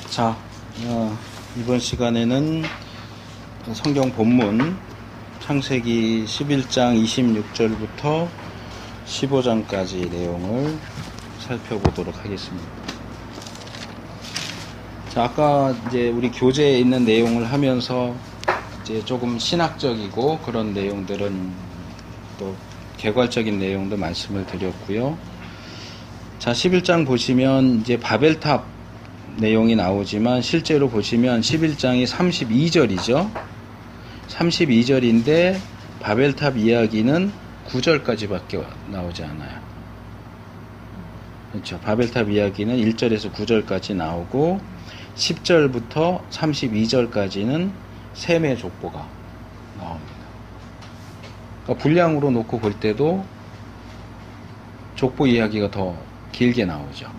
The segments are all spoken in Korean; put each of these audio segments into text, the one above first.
자, 이번 시간에는 성경 본문 창세기 11장 26절부터 15장까지 내용을 살펴보도록 하겠습니다. 자, 아까 이제 우리 교재에 있는 내용을 하면서 이제 조금 신학적이고 그런 내용들은 또 개괄적인 내용도 말씀을 드렸고요. 자, 11장 보시면 이제 바벨탑 내용이 나오지만 실제로 보시면 11장이 32절이죠. 32절인데 바벨탑 이야기는 9절까지밖에 나오지 않아요. 그렇죠. 바벨탑 이야기는 1절에서 9절까지 나오고 10절부터 32절까지는 셈의 족보가 나옵니다. 그러니까 분량으로 놓고 볼 때도 족보 이야기가 더 길게 나오죠.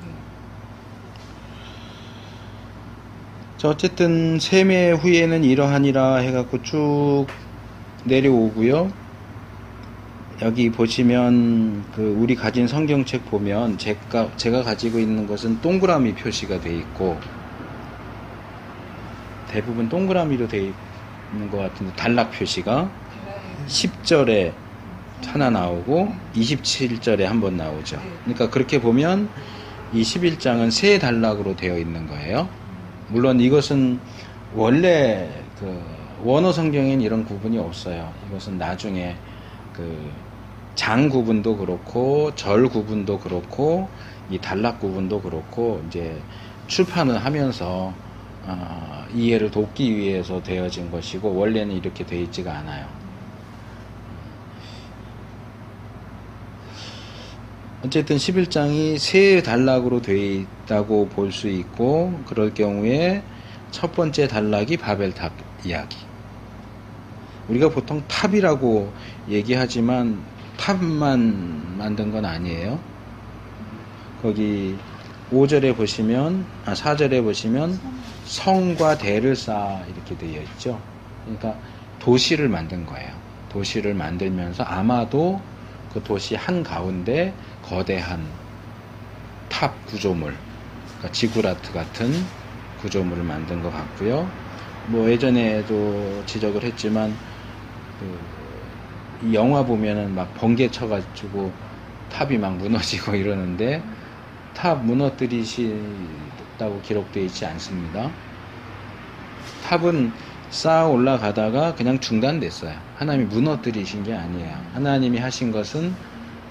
자, 어쨌든 셈의 후예는 이러하니라 해갖고 쭉 내려오고요. 여기 보시면 우리 가진 성경책 보면 제가 가지고 있는 것은 동그라미 표시가 돼 있고 대부분 동그라미로 돼 있는 것 같은데 단락 표시가 10절에 하나 나오고 27절에 한 번 나오죠. 그러니까 그렇게 보면 이 11장은 세 단락으로 되어 있는 거예요. 물론 이것은 원래 원어 성경엔 이런 구분이 없어요. 이것은 나중에 장 구분도 그렇고 절 구분도 그렇고 이 단락 구분도 그렇고 이제 출판을 하면서 이해를 돕기 위해서 되어진 것이고 원래는 이렇게 되어 있지가 않아요. 어쨌든 11장이 세 단락으로 되어 있다고 볼 수 있고 그럴 경우에 첫 번째 단락이 바벨탑 이야기. 우리가 보통 탑이라고 얘기하지만 탑만 만든 건 아니에요. 거기 5절에 보시면 4절에 보시면 성과 대를 쌓아 이렇게 되어 있죠. 그러니까 도시를 만든 거예요. 도시를 만들면서 아마도 그 도시 한가운데 거대한 탑 구조물, 그러니까 지구라트 같은 구조물을 만든 것 같고요. 뭐 예전에도 지적을 했지만 이 영화 보면은 막 번개 쳐가지고 탑이 막 무너지고 이러는데 탑 무너뜨리시다고 기록되어 있지 않습니다. 탑은 쌓아 올라가다가 그냥 중단됐어요. 하나님이 무너뜨리신 게 아니에요. 하나님이 하신 것은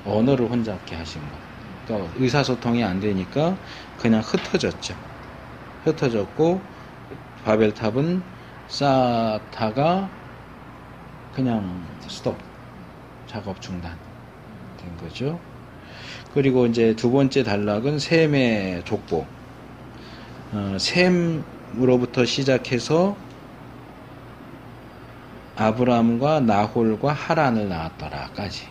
언어를 혼잡게 하신 거. 그러니까 의사소통이 안 되니까 그냥 흩어졌죠. 흩어졌고 바벨탑은 쌓다가 그냥 스톱, 작업 중단 된 거죠. 그리고 이제 두 번째 단락은 셈의 족보. 셈으로부터 시작해서 아브람과 나홀과 하란을 낳았더라까지.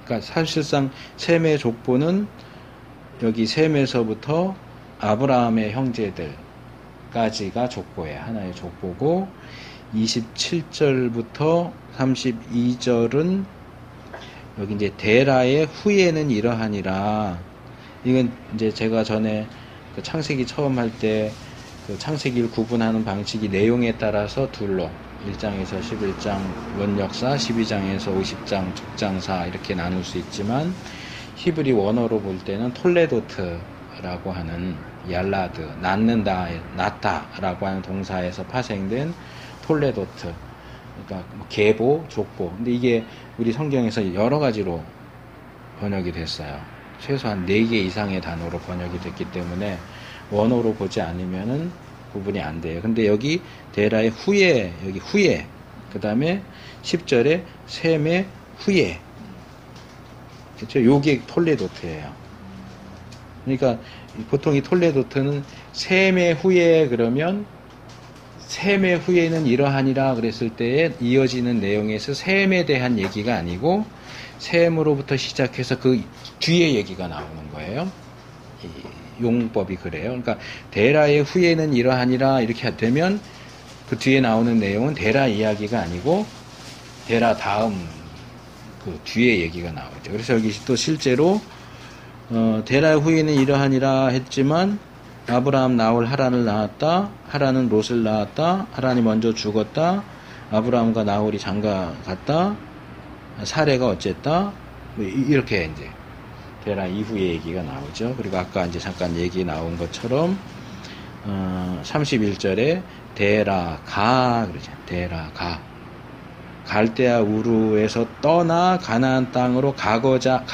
그러니까 사실상 셈의 족보는 여기 셈에서부터 아브라함의 형제들까지가 족보예요. 하나의 족보고 27절부터 32절은 여기 이제 데라의 후예는 이러하니라. 이건 이제 제가 전에 창세기 처음 할 때 창세기를 구분하는 방식이 내용에 따라서 둘로 1장에서 11장 원역사, 12장에서 50장 족장사 이렇게 나눌 수 있지만 히브리 원어로 볼 때는 톨레도트라고 하는 얄라드, 낳는다, 낳다라고 하는 동사에서 파생된 톨레도트, 그러니까 계보, 족보. 근데 이게 우리 성경에서 여러 가지로 번역이 됐어요. 최소한 4개 이상의 단어로 번역이 됐기 때문에 원어로 보지 않으면은 구분이 안 돼요. 근데 여기 데라의 후예, 여기 후예, 그 다음에 10절에 셈의 후예. 그렇죠? 요게 톨레도트예요. 그러니까 보통 이 톨레도트는 셈의 후예 그러면 셈의 후예는 이러하니라 그랬을 때에 이어지는 내용에서 셈에 대한 얘기가 아니고 셈으로부터 시작해서 그 뒤에 얘기가 나오는 거예요. 용법이 그래요. 그러니까 데라의 후예는 이러하니라 이렇게 되면 그 뒤에 나오는 내용은 데라 이야기가 아니고 데라 다음 그 뒤에 얘기가 나오죠. 그래서 여기 또 실제로 데라의 후예는 이러하니라 했지만 아브라함 나홀 하란을 낳았다. 하란은 롯을 낳았다. 하란이 먼저 죽었다. 아브라함과 나홀이 장가 갔다. 사레가 어쨌다. 뭐 이렇게 이제 데라 이후의 얘기가 나오죠. 그리고 아까 이제 잠깐 얘기 나온 것처럼 31절에 데라 가 그러죠. 데라 가. 갈대아 우르에서 떠나 가나안 땅으로 가고자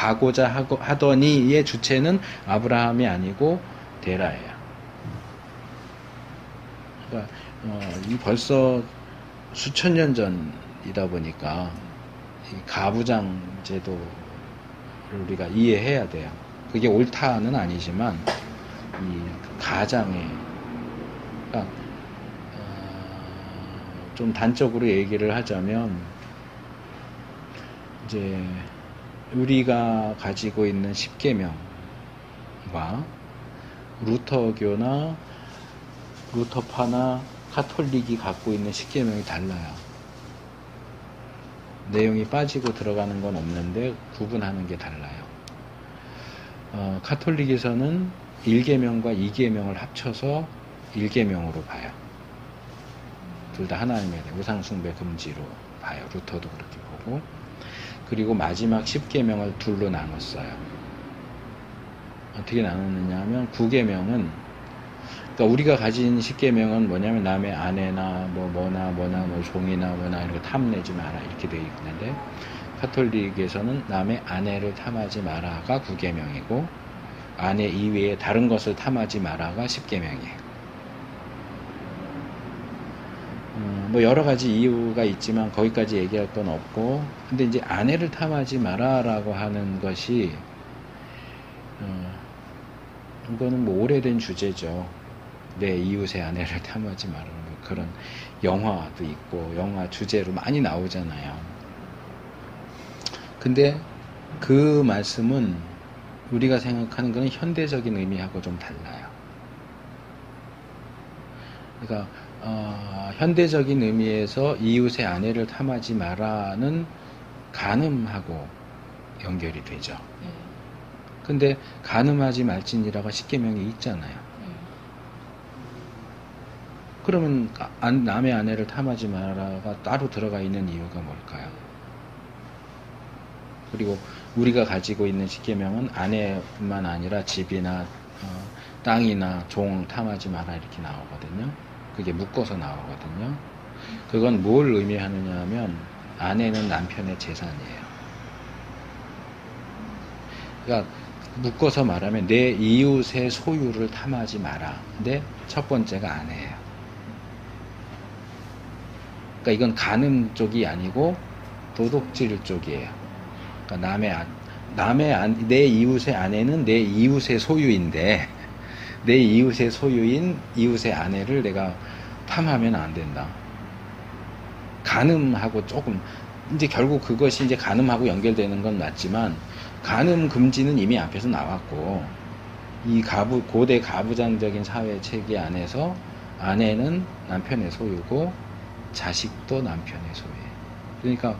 하더니의 주체는 아브라함이 아니고 데라예요. 그러니까 이 벌써 수천 년 전이다 보니까 이 가부장 제도를 우리가 이해해야 돼요. 그게 옳다는 아니지만 이 가장의 그러니까 좀 단적으로 얘기를 하자면 이제 우리가 가지고 있는 십계명과 루터교나 루터파나 카톨릭이 갖고 있는 십계명이 달라요. 내용이 빠지고 들어가는 건 없는데 구분하는 게 달라요. 카톨릭에서는 1계명과 2계명을 합쳐서 1계명으로 봐요. 둘 다 하나님에 대해 우상숭배 금지로 봐요. 루터도 그렇게 보고. 그리고 마지막 10계명을 둘로 나눴어요. 어떻게 나눴느냐 하면 9계명은 그러니까 우리가 가진 10계명은 뭐냐면 남의 아내나 뭐나 뭐 종이나 뭐나 이런 거 탐내지 마라 이렇게 되어 있는데 카톨릭에서는 남의 아내를 탐하지 마라가 9계명이고 아내 이외에 다른 것을 탐하지 마라가 10계명이에요. 뭐 여러 가지 이유가 있지만 거기까지 얘기할 건 없고 근데 이제 아내를 탐하지 마라라고 하는 것이 이거는 뭐 오래된 주제죠. 내 이웃의 아내를 탐하지 마라 그런 영화도 있고 영화 주제로 많이 나오잖아요. 근데 그 말씀은 우리가 생각하는 것은 현대적인 의미하고 좀 달라요. 그러니까 현대적인 의미에서 이웃의 아내를 탐하지 마라는 간음하고 연결이 되죠. 근데 간음하지 말지니라가 10계명이 있잖아요. 그러면 남의 아내를 탐하지 마라가 따로 들어가 있는 이유가 뭘까요? 그리고 우리가 가지고 있는 10계명은 아내뿐만 아니라 집이나 땅이나 종 탐하지 마라 이렇게 나오거든요. 그게 묶어서 나오거든요. 그건 뭘 의미하느냐 하면 아내는 남편의 재산이에요. 그러니까 묶어서 말하면 내 이웃의 소유를 탐하지 마라. 근데 첫 번째가 아내예요. 그러니까 이건 간음 쪽이 아니고 도둑질 쪽이에요. 그러니까 내 이웃의 아내는 내 이웃의 소유인데 내 이웃의 소유인 이웃의 아내를 내가 탐하면 안 된다. 간음하고 조금 이제 결국 그것이 이제 간음하고 연결되는 건 맞지만 간음 금지는 이미 앞에서 나왔고 이 고대 가부장적인 사회 체계 안에서 아내는 남편의 소유고 자식도 남편의 소유예요. 그러니까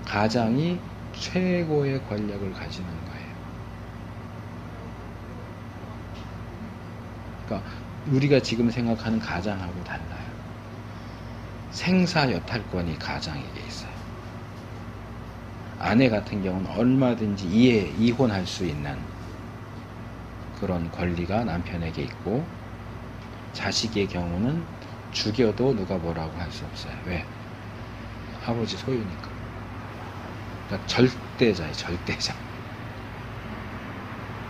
가장이 최고의 권력을 가지는 거예요. 그러니까 우리가 지금 생각하는 가장하고 달라요. 생사 여탈권이 가장에게 있어요. 아내 같은 경우는 얼마든지 이혼할 수 있는 그런 권리가 남편에게 있고 자식의 경우는 죽여도 누가 뭐라고 할 수 없어요. 왜? 아버지 소유니까. 그러니까 절대자예요. 절대자.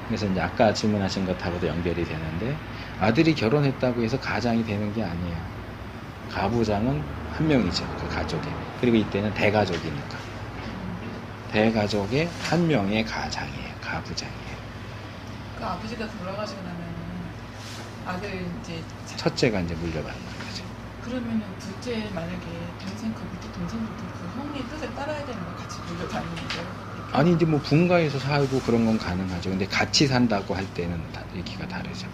그래서 이제 아까 질문하신 것하고도 연결이 되는데 아들이 결혼했다고 해서 가장이 되는 게 아니에요. 가부장은 한 명이죠. 그 가족에. 그리고 이때는 대가족이니까. 대가족의 한 명의 가장이에요. 가부장이에요. 그 아버지가 돌아가시고 나면 아들 이제 첫째가 이제 물려받는 거죠. 그러면은 둘째 만약에 동생부터 그 형의 뜻에 따라야 되는 거 같이 물려다니는 거예요? 아니 이제 뭐 분가해서 살고 그런 건 가능하죠. 근데 같이 산다고 할 때는 얘기가 다르죠.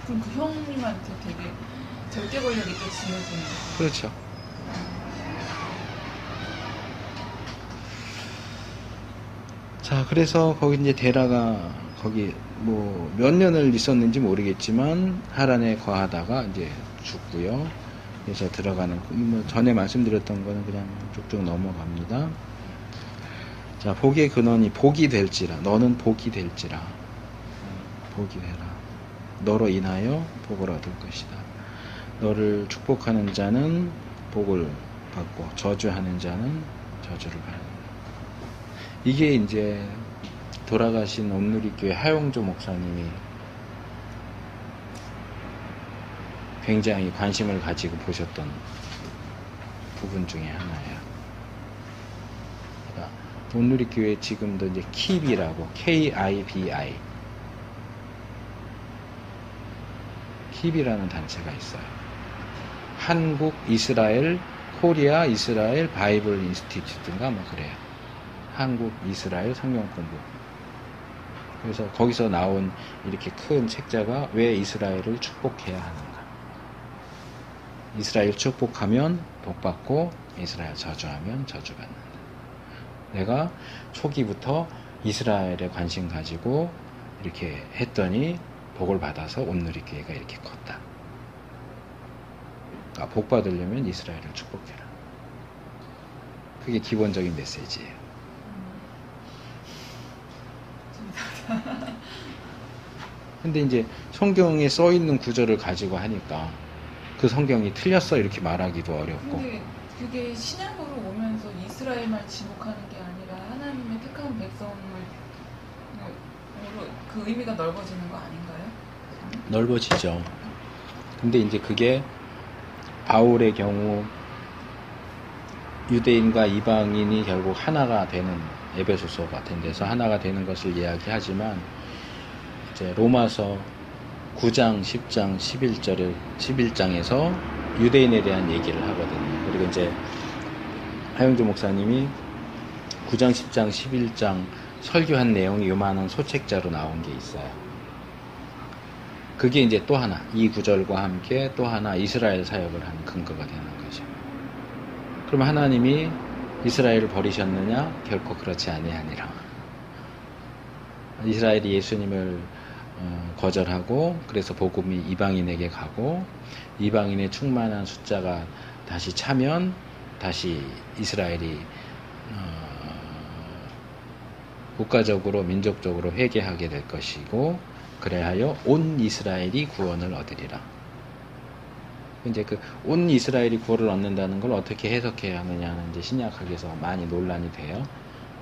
그럼 그 형님한테 되게 절대 권력이 또 지어지는 거죠? 그렇죠. 자, 그래서 거기 이제 데라가 거기 뭐 몇 년을 있었는지 모르겠지만 하란에 거하다가 이제 죽고요. 그래서 들어가는 뭐 전에 말씀드렸던 거는 그냥 쭉쭉 넘어갑니다. 자, 복의 근원이 복이 될지라. 너는 복이 될지라. 복이 되라. 너로 인하여 복을 얻을 것이다. 너를 축복하는 자는 복을 받고 저주하는 자는 저주를 받는다. 이게 이제 돌아가신 온누리교회 하용조 목사님이 굉장히 관심을 가지고 보셨던 부분 중에 하나예요. 그러니까 온누리교회 지금도 이제 KIBI라고 KIBI KIBI라는 단체가 있어요. 한국 이스라엘 코리아 이스라엘 바이블 인스티튜트인가 뭐 그래요. 한국 이스라엘 성경 공부. 그래서 거기서 나온 이렇게 큰 책자가 왜 이스라엘을 축복해야 하는가. 이스라엘 축복하면 복받고 이스라엘 저주하면 저주받는다. 내가 초기부터 이스라엘에 관심 가지고 이렇게 했더니 복을 받아서 온누리교회가 이렇게 컸다. 그러니까 복 받으려면 이스라엘을 축복해라. 그게 기본적인 메시지예요. 근데 이제 성경에 써 있는 구절을 가지고 하니까 그 성경이 틀렸어 이렇게 말하기도 어렵고. 근데 그게 신약으로 오면서 이스라엘만 지목하는 게 아니라 하나님의 택한 백성을 그 의미가 넓어지는 거 아닌가요? 넓어지죠. 근데 이제 그게 바울의 경우 유대인과 이방인이 결국 하나가 되는 에베소서 같은 데서 하나가 되는 것을 이야기하지만 이제 로마서 9장, 10장, 11장에서 유대인에 대한 얘기를 하거든요. 그리고 이제 하용조 목사님이 9장, 10장, 11장 설교한 내용이 요만한 소책자로 나온 게 있어요. 그게 이제 또 하나, 이 구절과 함께 또 하나 이스라엘 사역을 하는 근거가 되는 거죠. 그럼 하나님이 이스라엘을 버리셨느냐? 결코 그렇지 아니하니라. 이스라엘이 예수님을 거절하고 그래서 복음이 이방인에게 가고 이방인의 충만한 숫자가 다시 차면 다시 이스라엘이 국가적으로 민족적으로 회개하게 될 것이고 그래하여 온 이스라엘이 구원을 얻으리라. 이제 그 온 이스라엘이 구원을 얻는다는 걸 어떻게 해석해야 하느냐는 이제 신약학에서 많이 논란이 돼요.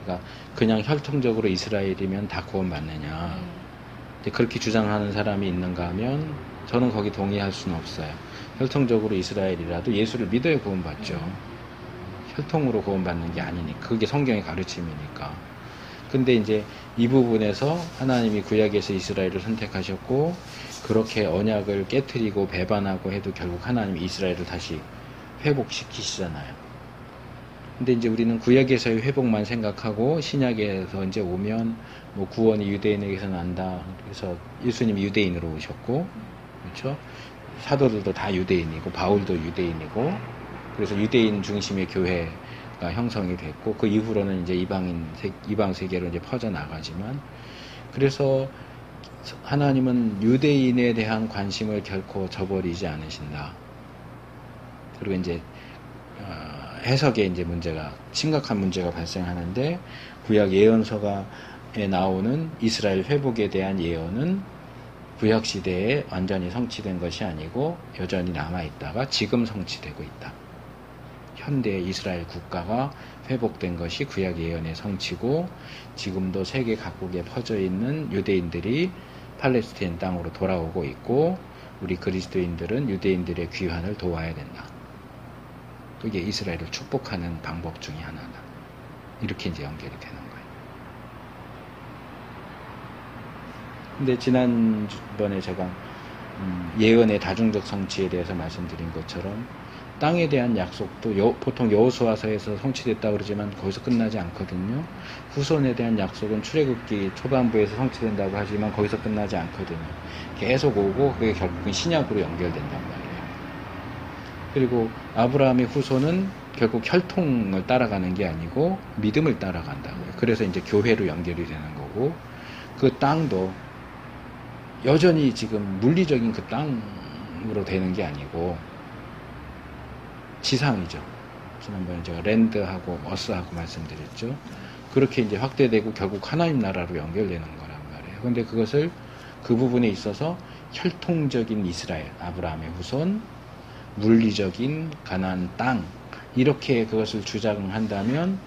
그러니까 그냥 혈통적으로 이스라엘이면 다 구원받느냐. 그렇게 주장하는 사람이 있는가 하면 저는 거기 동의할 수는 없어요. 혈통적으로 이스라엘이라도 예수를 믿어야 구원받죠. 혈통으로 구원받는 게 아니니까. 그게 성경의 가르침이니까. 근데 이제 이 부분에서 하나님이 구약에서 이스라엘을 선택하셨고 그렇게 언약을 깨트리고 배반하고 해도 결국 하나님이 이스라엘을 다시 회복시키시잖아요. 근데 이제 우리는 구약에서의 회복만 생각하고 신약에서 이제 오면 뭐 구원이 유대인에게서 난다. 그래서 예수님이 유대인으로 오셨고, 그렇죠? 사도들도 다 유대인이고 바울도 유대인이고, 그래서 유대인 중심의 교회가 형성이 됐고 그 이후로는 이제 이방 세계로 이제 퍼져 나가지만 그래서 하나님은 유대인에 대한 관심을 결코 저버리지 않으신다. 그리고 이제 해석에 이제 심각한 문제가 발생하는데 구약 예언서가에 나오는 이스라엘 회복에 대한 예언은 구약 시대에 완전히 성취된 것이 아니고 여전히 남아있다가 지금 성취되고 있다. 현대 이스라엘 국가가 회복된 것이 구약 예언의 성취고 지금도 세계 각국에 퍼져 있는 유대인들이 팔레스타인 땅으로 돌아오고 있고 우리 그리스도인들은 유대인들의 귀환을 도와야 된다. 그게 이스라엘을 축복하는 방법 중에 하나다. 이렇게 이제 연결이 되는 거예요. 근데 지난번에 제가 예언의 다중적 성취에 대해서 말씀드린 것처럼 땅에 대한 약속도 보통 여호수아서에서 성취됐다고 그러지만 거기서 끝나지 않거든요. 후손에 대한 약속은 출애굽기 초반부에서 성취된다고 하지만 거기서 끝나지 않거든요. 계속 오고 그게 결국은 신약으로 연결된단 말이에요. 그리고 아브라함의 후손은 결국 혈통을 따라가는 게 아니고 믿음을 따라간다고요. 그래서 이제 교회로 연결이 되는 거고 그 땅도 여전히 지금 물리적인 그 땅으로 되는 게 아니고 지상이죠. 지난번에 제가 랜드하고 어스하고 말씀드렸죠. 그렇게 이제 확대되고 결국 하나님 나라로 연결되는 거란 말이에요. 근데 그것을 그 부분에 있어서 혈통적인 이스라엘, 아브라함의 후손, 물리적인 가나안 땅, 이렇게 그것을 주장한다면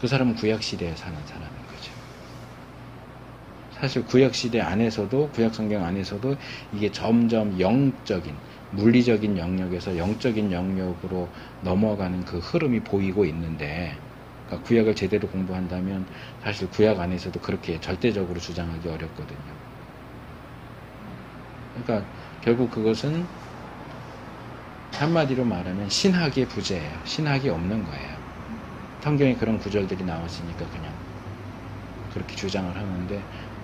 그 사람은 구약시대에 사는 사람인 거죠. 사실 구약시대 안에서도, 구약성경 안에서도 이게 점점 영적인, 물리적인 영역에서 영적인 영역으로 넘어가는 그 흐름이 보이고 있는데, 그러니까 구약을 제대로 공부한다면 사실 구약 안에서도 그렇게 절대적으로 주장하기 어렵거든요. 그러니까 결국 그것은 한마디로 말하면 신학의 부재예요. 신학이 없는 거예요. 성경에 그런 구절들이 나왔으니까 그냥 그렇게 주장을 하는데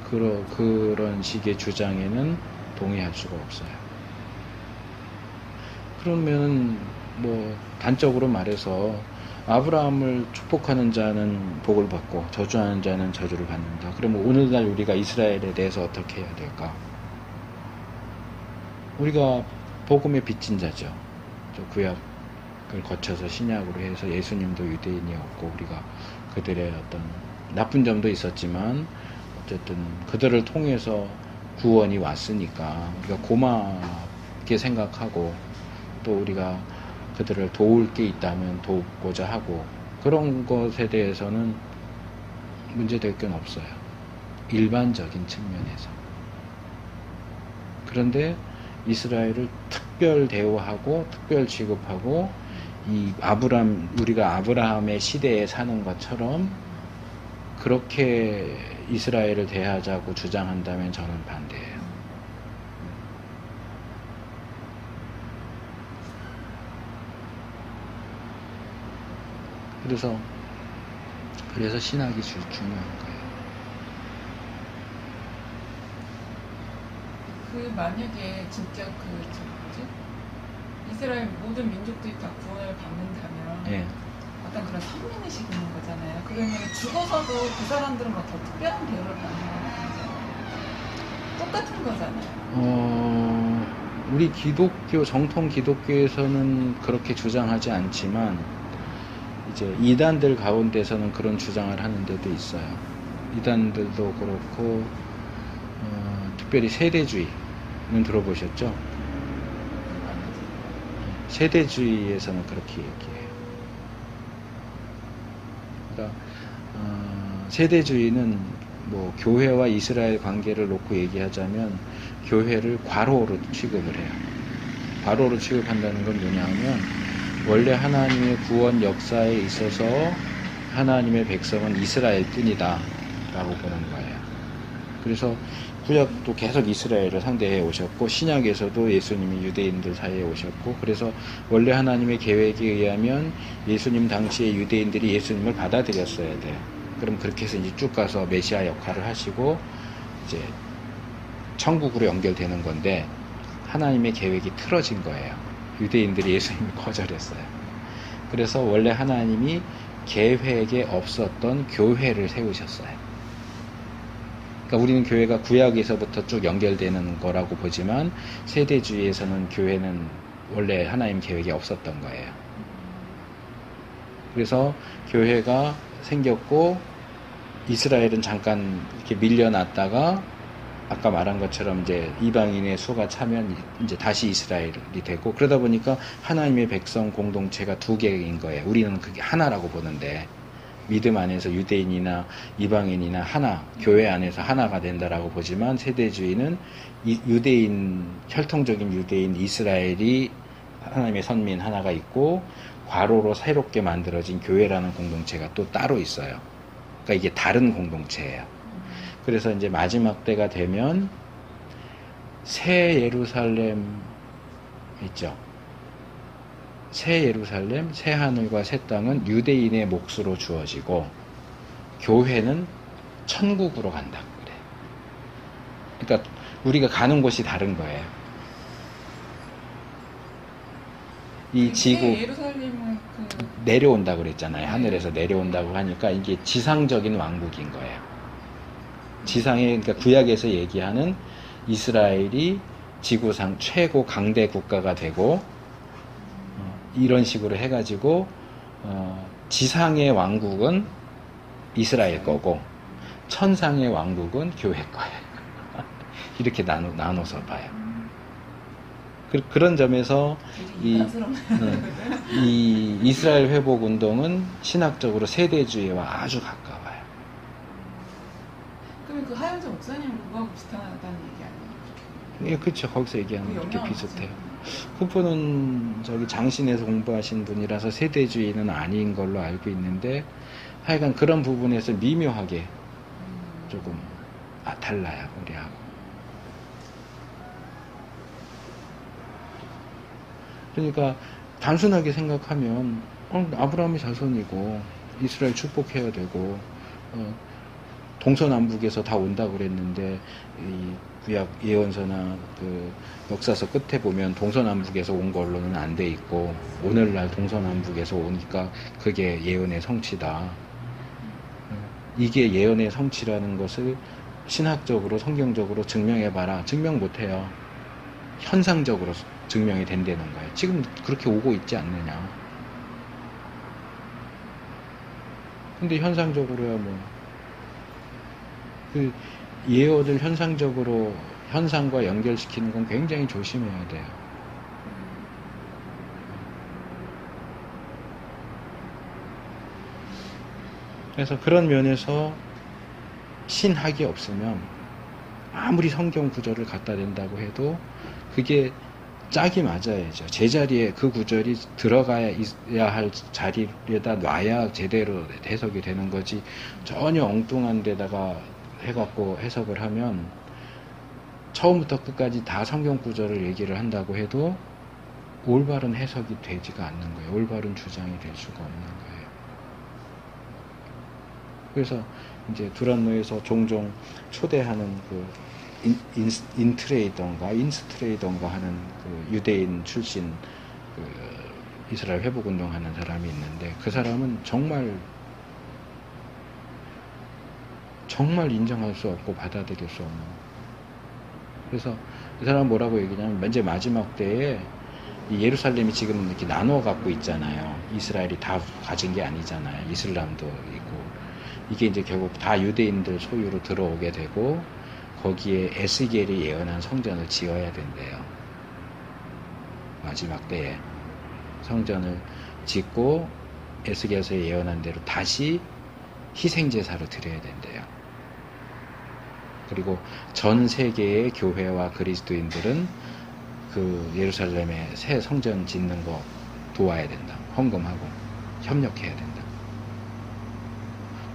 그런 식의 주장에는 동의할 수가 없어요. 그러면 뭐 단적으로 말해서 아브라함을 축복하는 자는 복을 받고 저주하는 자는 저주를 받는다. 그러면 오늘날 우리가 이스라엘에 대해서 어떻게 해야 될까? 우리가 복음의 빚진 자죠. 저 구약을 거쳐서 신약으로 해서 예수님도 유대인이었고 우리가 그들의 어떤 나쁜 점도 있었지만 어쨌든 그들을 통해서 구원이 왔으니까 우리가 고맙게 생각하고 또 우리가 그들을 도울 게 있다면 돕고자 하고 그런 것에 대해서는 문제될 건 없어요. 일반적인 측면에서. 그런데 이스라엘을 특별 대우하고 특별 취급하고 이 우리가 아브라함의 시대에 사는 것처럼 그렇게 이스라엘을 대하자고 주장한다면 저는 반대예요. 그래서 신학이 중요한 거예요. 만약에 진짜 이스라엘 모든 민족들이 다 구원을 받는다면 예. 어떤 그런 선민의식이 있는 거잖아요. 그러면 죽어서도 그 사람들은 뭐 더 특별한 대우를 받는 거 똑같은 거잖아요. 우리 정통 기독교에서는 그렇게 주장하지 않지만 이제 이단들 가운데서는 그런 주장을 하는 데도 있어요. 이단들도 그렇고 특별히 세대주의는 들어보셨죠? 세대주의에서는 그렇게 얘기해요. 그러니까 세대주의는 뭐 교회와 이스라엘 관계를 놓고 얘기하자면 교회를 과로로 취급을 해요. 과로로 취급한다는 건 뭐냐면 원래 하나님의 구원 역사에 있어서 하나님의 백성은 이스라엘 뿐이다 라고 보는 거예요. 그래서 구약도 계속 이스라엘을 상대해 오셨고 신약에서도 예수님이 유대인들 사이에 오셨고 그래서 원래 하나님의 계획에 의하면 예수님 당시에 유대인들이 예수님을 받아들였어야 돼요. 그럼 그렇게 해서 이제 쭉 가서 메시아 역할을 하시고 이제 천국으로 연결되는 건데 하나님의 계획이 틀어진 거예요. 유대인들이 예수님을 거절했어요. 그래서 원래 하나님이 계획에 없었던 교회를 세우셨어요. 그러니까 우리는 교회가 구약에서부터 쭉 연결되는 거라고 보지만 세대주의에서는 교회는 원래 하나님 계획이 없었던 거예요. 그래서 교회가 생겼고 이스라엘은 잠깐 이렇게 밀려났다가 아까 말한 것처럼 이제 이방인의 수가 차면 이제 다시 이스라엘이 되고 그러다 보니까 하나님의 백성 공동체가 두 개인 거예요. 우리는 그게 하나라고 보는데 믿음 안에서 유대인이나 이방인이나 하나, 교회 안에서 하나가 된다라고 보지만 세대주의는 유대인, 혈통적인 유대인 이스라엘이 하나님의 선민 하나가 있고 과로로 새롭게 만들어진 교회라는 공동체가 또 따로 있어요. 그러니까 이게 다른 공동체예요. 그래서 이제 마지막 때가 되면 새 예루살렘 있죠. 새 예루살렘, 새 하늘과 새 땅은 유대인의 몫으로 주어지고 교회는 천국으로 간다 그래. 그러니까 우리가 가는 곳이 다른 거예요. 이 지구 예루살렘은 내려온다 그랬잖아요. 하늘에서 내려온다고 하니까 이게 지상적인 왕국인 거예요. 지상에, 그러니까 구약에서 얘기하는 이스라엘이 지구상 최고 강대 국가가 되고, 이런 식으로 해가지고, 지상의 왕국은 이스라엘 거고, 천상의 왕국은 교회 거예요. 이렇게 나눠서 봐요. 그런 점에서 이 이스라엘 회복 운동은 신학적으로 세대주의와 아주 가까워요. 그러면 그 하영재 목사님은 그거하고 비슷하다는 얘기 아니에요? 예, 그렇죠. 거기서 얘기하는 그 그렇게 비슷해요. 그분은 저기 장신에서 공부하신 분이라서 세대주의는 아닌 걸로 알고 있는데, 하여간 그런 부분에서 미묘하게 조금 달라요, 우리하고. 그러니까 단순하게 생각하면 아브라함의 자손이고 이스라엘 축복해야 되고 동서남북에서 다 온다고 그랬는데, 이 구약 예언서나 그 역사서 끝에 보면 동서남북에서 온 걸로는 안 돼 있고, 오늘날 동서남북에서 오니까 그게 예언의 성취다. 이게 예언의 성취라는 것을 신학적으로 성경적으로 증명해봐라. 증명 못해요. 현상적으로 증명이 된다는 거예요. 지금 그렇게 오고 있지 않느냐. 근데 현상적으로야 뭐, 그 예언을 현상적으로, 현상과 연결시키는 건 굉장히 조심해야 돼요. 그래서 그런 면에서 신학이 없으면 아무리 성경 구절을 갖다 댄다고 해도 그게 짝이 맞아야죠. 제자리에 그 구절이 들어가야 할 자리에다 놔야 제대로 해석이 되는 거지, 전혀 엉뚱한 데다가 해갖고 해석을 하면 처음부터 끝까지 다 성경 구절을 얘기를 한다고 해도 올바른 해석이 되지가 않는 거예요. 올바른 주장이 될 수가 없는 거예요. 그래서 이제 두란노에서 종종 초대하는 그 인스트레이던가 하는 그 유대인 출신 그 이스라엘 회복운동 하는 사람이 있는데, 그 사람은 정말 인정할 수 없고 받아들일 수 없는. 그래서 그 사람은 뭐라고 얘기냐면, 이제 마지막 때에 이 예루살렘이 지금 이렇게 나눠 갖고 있잖아요. 이스라엘이 다 가진 게 아니잖아요. 이슬람도 있고. 이게 이제 결국 다 유대인들 소유로 들어오게 되고, 거기에 에스겔이 예언한 성전을 지어야 된대요. 마지막 때에 성전을 짓고 에스겔에서 예언한 대로 다시 희생제사로 드려야 된대요. 그리고 전 세계의 교회와 그리스도인들은 그 예루살렘에 새 성전 짓는 거 도와야 된다. 헌금하고 협력해야 된다.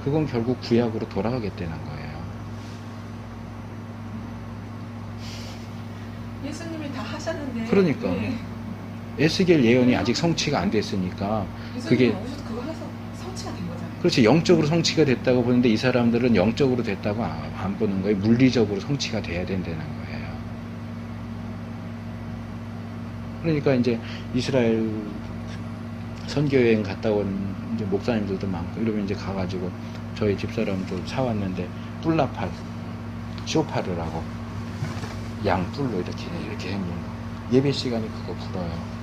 그건 결국 구약으로 돌아가겠다는 거예요. 예수님이 다 하셨는데. 그러니까 에스겔 예언이 아직 성취가 안 됐으니까 그게 그거 해서 성취가 된 거잖아요. 그렇지, 영적으로 성취가 됐다고 보는데 이 사람들은 영적으로 됐다고 안 보는 거예요. 물리적으로 성취가 돼야 된다는 거예요. 그러니까 이제 이스라엘 선교여행 갔다 온 이제 목사님들도 많고 이러면 이제 가가지고 저희 집사람도 사왔는데, 뿔나팔 쇼파르라고 양 뿔로 이렇게 생긴 거, 예배 시간에 그거 불어요.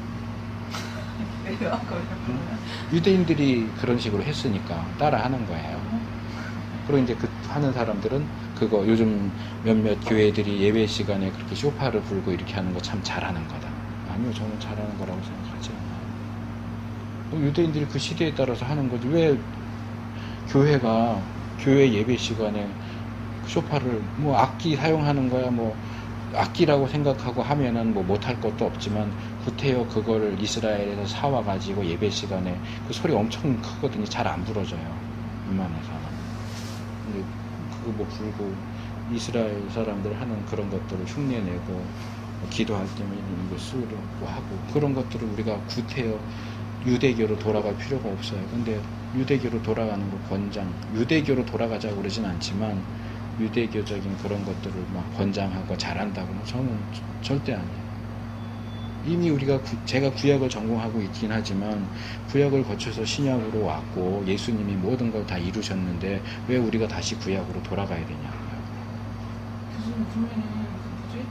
유대인들이 그런 식으로 했으니까 따라 하는 거예요. 그리고 이제 그 하는 사람들은 그거 요즘 몇몇 교회들이 예배 시간에 그렇게 쇼파를 불고 이렇게 하는 거 참 잘하는 거다. 아니요, 저는 잘하는 거라고 생각하지 않아요. 유대인들이 그 시대에 따라서 하는 거지, 왜 교회가 교회 예배 시간에 쇼파를 뭐 악기 사용하는 거야, 뭐 악기라고 생각하고 하면은 뭐 못할 것도 없지만, 구태여 그거를 이스라엘에서 사와가지고 예배 시간에 그 소리 엄청 크거든요. 잘 안 부러져요, 웬만해서는. 근데 그거 뭐 불고 이스라엘 사람들 하는 그런 것들을 흉내내고 뭐 기도할 때면 이런 거 쓰고 하고, 그런 것들을 우리가 구태여 유대교로 돌아갈 필요가 없어요. 근데 유대교로 돌아가는 거 권장, 유대교로 돌아가자고 그러진 않지만 유대교적인 그런 것들을 막 권장하고 잘한다고는 저는 절대 아니에요. 이미 우리가 제가 구약을 전공하고 있긴 하지만 구약을 거쳐서 신약으로 왔고 예수님이 모든 걸 다 이루셨는데 왜 우리가 다시 구약으로 돌아가야 되냐고요. 교수님 그러면은 그 뭐지?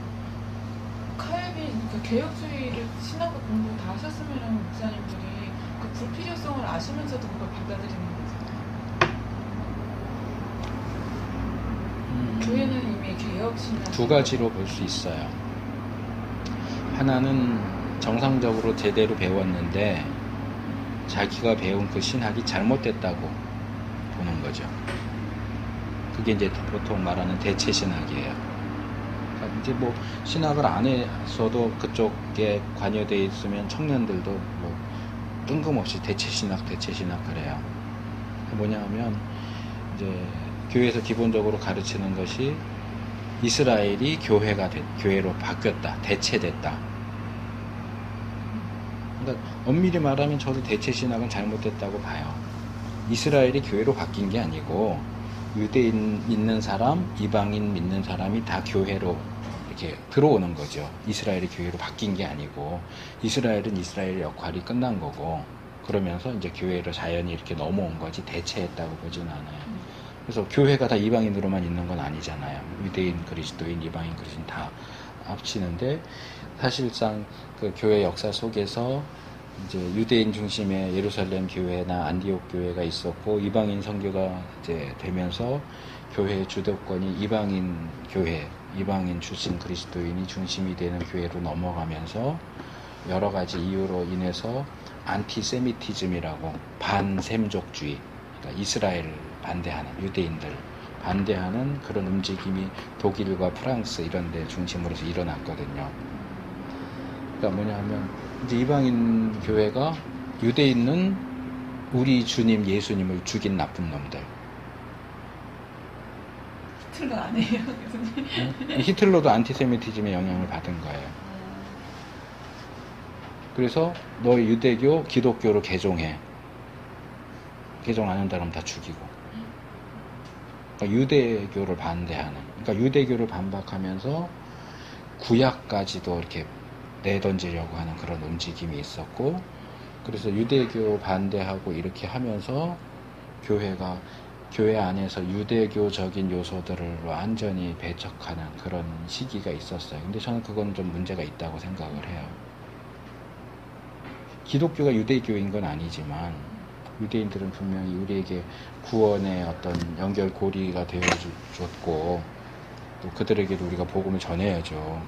칼빈 그 개혁주의를 신학과 공부 다 하셨으면은 목사님들이 그 불필요성을 아시면서도 그걸 받아들이는 거죠. 교회는 이미 개혁 신학 두 가지로 볼 수 있어요. 하나는 정상적으로 제대로 배웠는데 자기가 배운 그 신학이 잘못됐다고 보는 거죠. 그게 이제 보통 말하는 대체 신학이에요. 그러니까 이제 뭐 신학을 안 해서도 그쪽에 관여되어 있으면 청년들도 뭐 뜬금없이 대체 신학 그래요. 뭐냐 하면 이제 교회에서 기본적으로 가르치는 것이 이스라엘이 교회로 바뀌었다, 대체됐다. 그러니까 엄밀히 말하면 저도 대체 신학은 잘못됐다고 봐요. 이스라엘이 교회로 바뀐 게 아니고 유대인 믿는 사람, 이방인 믿는 사람이 다 교회로 이렇게 들어오는 거죠. 이스라엘이 교회로 바뀐 게 아니고 이스라엘은 이스라엘의 역할이 끝난 거고 그러면서 이제 교회로 자연히 이렇게 넘어온 거지 대체했다고 보지는 않아요. 그래서 교회가 다 이방인으로만 있는 건 아니잖아요. 유대인, 그리스도인, 이방인, 그리스도인 다 합치는데 사실상 그 교회 역사 속에서 이제 유대인 중심의 예루살렘 교회나 안디옥 교회가 있었고 이방인 선교가 이제 되면서 교회의 주도권이 이방인 교회, 이방인 출신 그리스도인이 중심이 되는 교회로 넘어가면서 여러 가지 이유로 인해서 안티세미티즘이라고 반셈족주의, 그러니까 이스라엘 반대하는 유대인들 반대하는 그런 움직임이 독일과 프랑스 이런 데 중심으로 해서 일어났거든요. 그러니까 뭐냐 하면 이제 이방인 교회가 유대인은 우리 주님 예수님을 죽인 나쁜 놈들. 히틀러 아니에요, 교수님? 히틀러도 안티세미티즘의 영향을 받은 거예요. 그래서 너 유대교, 기독교로 개종해. 개종 안 한다면 다 죽이고. 그러니까 유대교를 반대하는. 그러니까 유대교를 반박하면서 구약까지도 이렇게 내던지려고 하는 그런 움직임이 있었고, 그래서 유대교 반대하고 이렇게 하면서 교회가 교회 안에서 유대교적인 요소들을 완전히 배척하는 그런 시기가 있었어요. 근데 저는 그건 좀 문제가 있다고 생각을 해요. 기독교가 유대교인 건 아니지만 유대인들은 분명히 우리에게 구원의 어떤 연결고리가 되어줬고 또 그들에게도 우리가 복음을 전해야죠.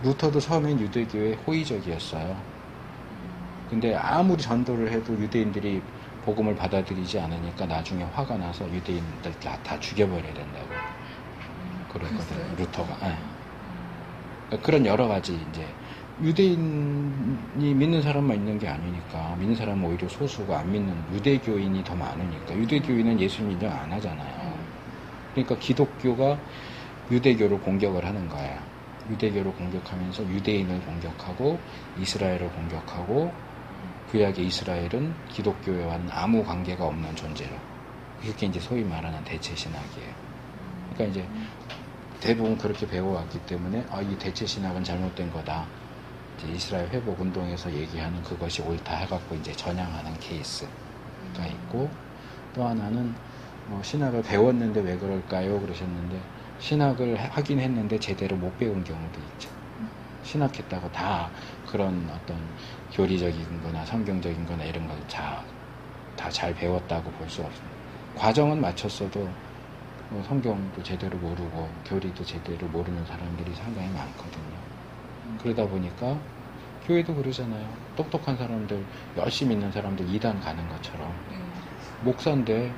루터도 처음엔 유대교에 호의적이었어요. 근데 아무리 전도를 해도 유대인들이 복음을 받아들이지 않으니까 나중에 화가 나서 유대인들 다 죽여버려야 된다고 그랬거든요. 루터가. 네. 그러니까 그런 여러 가지 이제 유대인이 믿는 사람만 있는 게 아니니까 믿는 사람은 오히려 소수고 안 믿는 유대교인이 더 많으니까 유대교인은 예수님 인정 안 하잖아요. 그러니까 기독교가 유대교를 공격을 하는 거예요. 유대교를 공격하면서 유대인을 공격하고 이스라엘을 공격하고 구약의 이스라엘은 기독교와는 아무 관계가 없는 존재로 이렇게 이제 소위 말하는 대체 신학이에요. 그러니까 이제 대부분 그렇게 배워왔기 때문에 이 대체 신학은 잘못된 거다. 이제 이스라엘 회복 운동에서 얘기하는 그것이 옳다 해갖고 이제 전향하는 케이스가 있고 또 하나는 신학을 배웠는데 왜 그럴까요? 그러셨는데 신학을 하긴 했는데 제대로 못 배운 경우도 있죠. 신학했다고 다 그런 어떤 교리적인 거나 성경적인 거나 이런 걸 다 잘 배웠다고 볼 수 없습니다. 과정은 맞췄어도 성경도 제대로 모르고 교리도 제대로 모르는 사람들이 상당히 많거든요. 그러다 보니까 교회도 그러잖아요. 똑똑한 사람들, 열심히 있는 사람들 2단 가는 것처럼 목사인데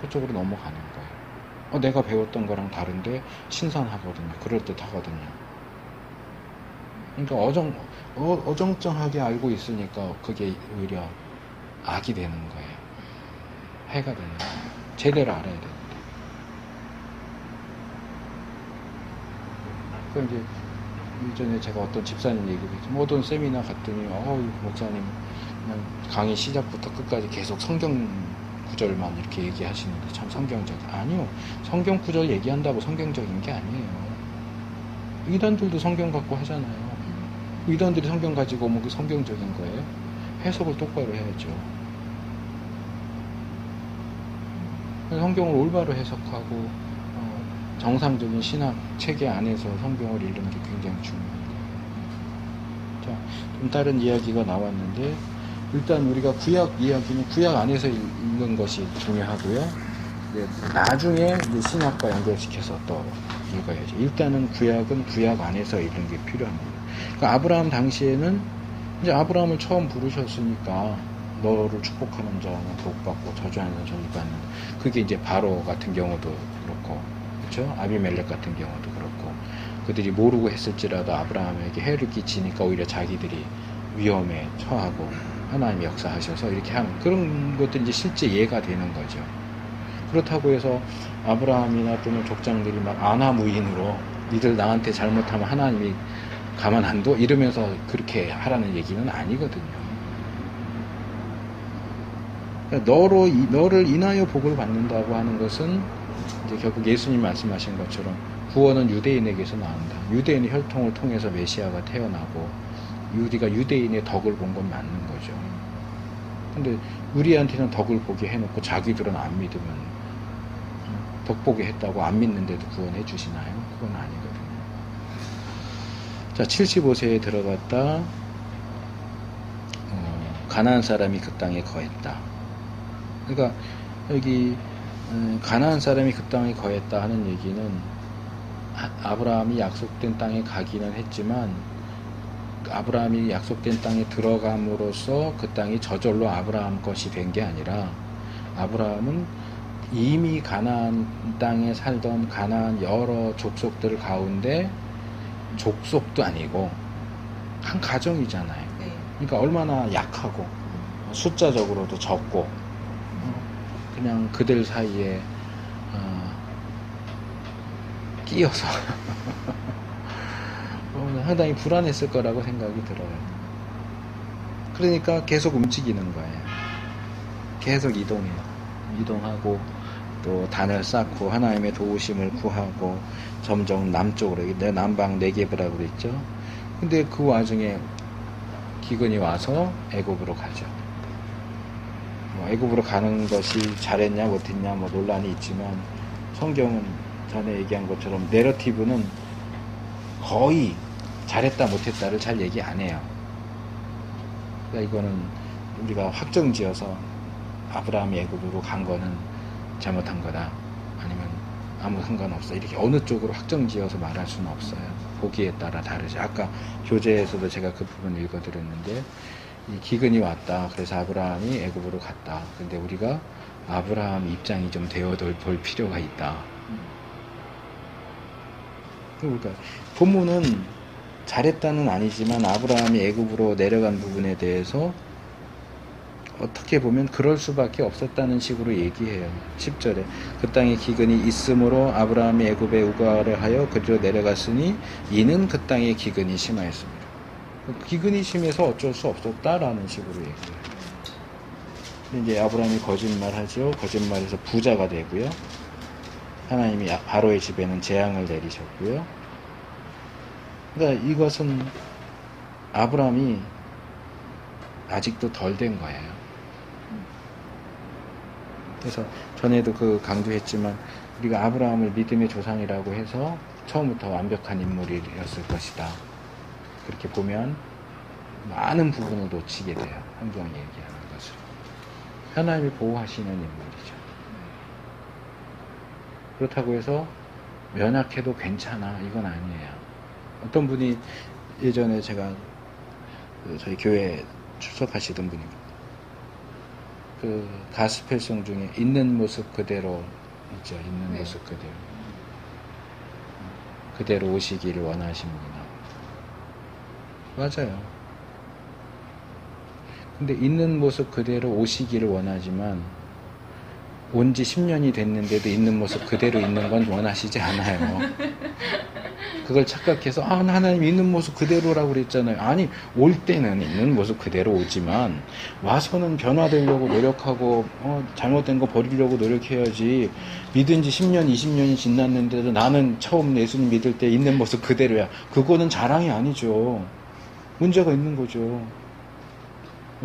그쪽으로 넘어가는 거예요. 내가 배웠던 거랑 다른데 신선하거든요. 그럴듯하거든요. 그러니까 어정쩡하게 알고 있으니까 그게 오히려 악이 되는 거예요. 해가 되는 거예요. 제대로 알아야 되는데. 그 이제 이전에 제가 어떤 집사님 얘기를 했죠. 어떤 세미나 갔더니 목사님 그냥 강의 시작부터 끝까지 계속 성경 구절만 이렇게 얘기하시는데 참 성경적. 아니요. 성경 구절 얘기한다고 성경적인 게 아니에요. 이단들도 성경 갖고 하잖아요. 이단들이 성경 가지고 그 성경적인 거예요. 해석을 똑바로 해야죠. 성경을 올바로 해석하고 정상적인 신학 체계 안에서 성경을 읽는 게 굉장히 중요합니다. 자, 좀 다른 이야기가 나왔는데 일단 우리가 구약 이야기는 구약 안에서 읽는 것이 중요하고요. 이제 나중에 이제 신학과 연결시켜서 또 읽어야죠. 일단은 구약은 구약 안에서 읽는 게 필요합니다. 그러니까 아브라함 당시에는 이제 아브라함을 처음 부르셨으니까 너를 축복하는 자는 복받고 저주하는 자는 저주받는, 그게 이제 바로 같은 경우도 그렇고, 그렇죠? 아비멜렉 같은 경우도 그렇고, 그들이 모르고 했을지라도 아브라함에게 해를 끼치니까 오히려 자기들이 위험에 처하고 하나님이 역사하셔서 이렇게 하는 그런 것들이 이제 실제 예가 되는 거죠. 그렇다고 해서 아브라함이나 또는 족장들이 막 안하무인으로 니들 나한테 잘못하면 하나님이 가만 안 둬? 이러면서 그렇게 하라는 얘기는 아니거든요. 그러니까 너를 인하여 복을 받는다고 하는 것은 이제 결국 예수님 말씀하신 것처럼 구원은 유대인에게서 나온다. 유대인의 혈통을 통해서 메시아가 태어나고 우리가 유대인의 덕을 본 건 맞는 거죠. 근데 우리한테는 덕을 보게 해놓고 자기들은 안 믿으면 덕 보게 했다고 안 믿는데도 구원해 주시나요? 그건 아니거든요. 자, 75세에 들어갔다. 가나안 사람이 그 땅에 거했다. 그러니까 여기 가나안 사람이 그 땅에 거했다 하는 얘기는 아브라함이 약속된 땅에 가기는 했지만 아브라함이 약속된 땅에 들어감으로써 그 땅이 저절로 아브라함 것이 된 게 아니라 아브라함은 이미 가나안 땅에 살던 가나안 여러 족속들 가운데 족속도 아니고 한 가정이잖아요. 네. 그러니까 얼마나 약하고 숫자적으로도 적고 그냥 그들 사이에 끼어서 상당히 불안했을 거라고 생각이 들어요. 그러니까 계속 움직이는 거예요. 계속 이동하고 또 단을 쌓고 하나님의 도우심을 구하고 점점 남쪽으로, 남방 네게브라고 그랬죠. 근데 그 와중에 기근이 와서 애굽으로 가죠. 애굽으로 가는 것이 잘했냐 못했냐 논란이 있지만 성경은 전에 얘기한 것처럼 내러티브는 거의 잘했다 못했다를 잘 얘기 안 해요. 그러니까 이거는 우리가 확정지어서 아브라함이 애굽으로 간 거는 잘못한 거다, 아니면 아무 상관없어, 이렇게 어느 쪽으로 확정지어서 말할 수는 없어요. 보기에 따라 다르지. 아까 교재에서도 제가 그 부분 읽어드렸는데 이 기근이 왔다. 그래서 아브라함이 애굽으로 갔다. 근데 우리가 아브라함 입장이 좀 되어볼 필요가 있다. 그러니까 본문은 잘했다는 아니지만 아브라함이 애굽으로 내려간 부분에 대해서 어떻게 보면 그럴 수밖에 없었다는 식으로 얘기해요. 10절에 그 땅에 기근이 있으므로 아브라함이 애굽에 우거를 하여 그리로 내려갔으니 이는 그 땅에 기근이 심하였습니다. 기근이 심해서 어쩔 수 없었다라는 식으로 얘기해요. 이제 아브라함이 거짓말하죠. 거짓말해서 부자가 되고요. 하나님이 바로의 집에는 재앙을 내리셨고요. 그러니까 이것은 아브라함이 아직도 덜 된 거예요. 그래서 전에도 강조했지만 우리가 아브라함을 믿음의 조상이라고 해서 처음부터 완벽한 인물이었을 것이다. 그렇게 보면 많은 부분을 놓치게 돼요. 성경이 얘기하는 것을. 하나님이 보호하시는 인물이죠. 그렇다고 해서 연약해도 괜찮아, 이건 아니에요. 어떤 분이 예전에 제가 저희 교회에 출석하시던 분이 가스펠송 중에 있는 모습 그대로 있죠. 있는 모습 그대로 오시기를 원하십니다. 맞아요. 근데 있는 모습 그대로 오시기를 원하지만 온 지 10년이 됐는데도 있는 모습 그대로 있는 건 원하시지 않아요. 그걸 착각해서 하나님 있는 모습 그대로라고 그랬잖아요. 아니, 올 때는 있는 모습 그대로 오지만 와서는 변화되려고 노력하고 잘못된 거 버리려고 노력해야지. 믿은 지 10년 20년이 지났는데도 나는 처음 예수님 믿을 때 있는 모습 그대로야. 그거는 자랑이 아니죠. 문제가 있는 거죠.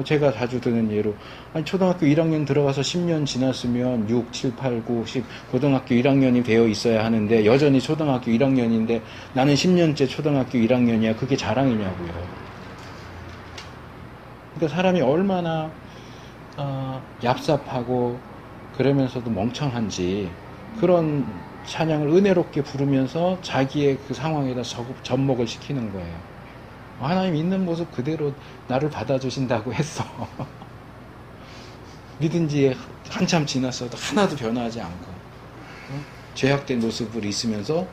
제가 자주 드는 예로, 아니, 초등학교 1학년 들어가서 10년 지났으면 6, 7, 8, 9, 10, 고등학교 1학년이 되어 있어야 하는데, 여전히 초등학교 1학년인데, 나는 10년째 초등학교 1학년이야. 그게 자랑이냐고요. 그러니까 사람이 얼마나, 얍삽하고, 그러면서도 멍청한지, 그런 찬양을 은혜롭게 부르면서 자기의 그 상황에다 접목을 시키는 거예요. 하나님 있는 모습 그대로 나를 받아주신다고 했어. 믿은 지 한참 지났어도 하나도 변화하지 않고 죄악된 모습을 있으면서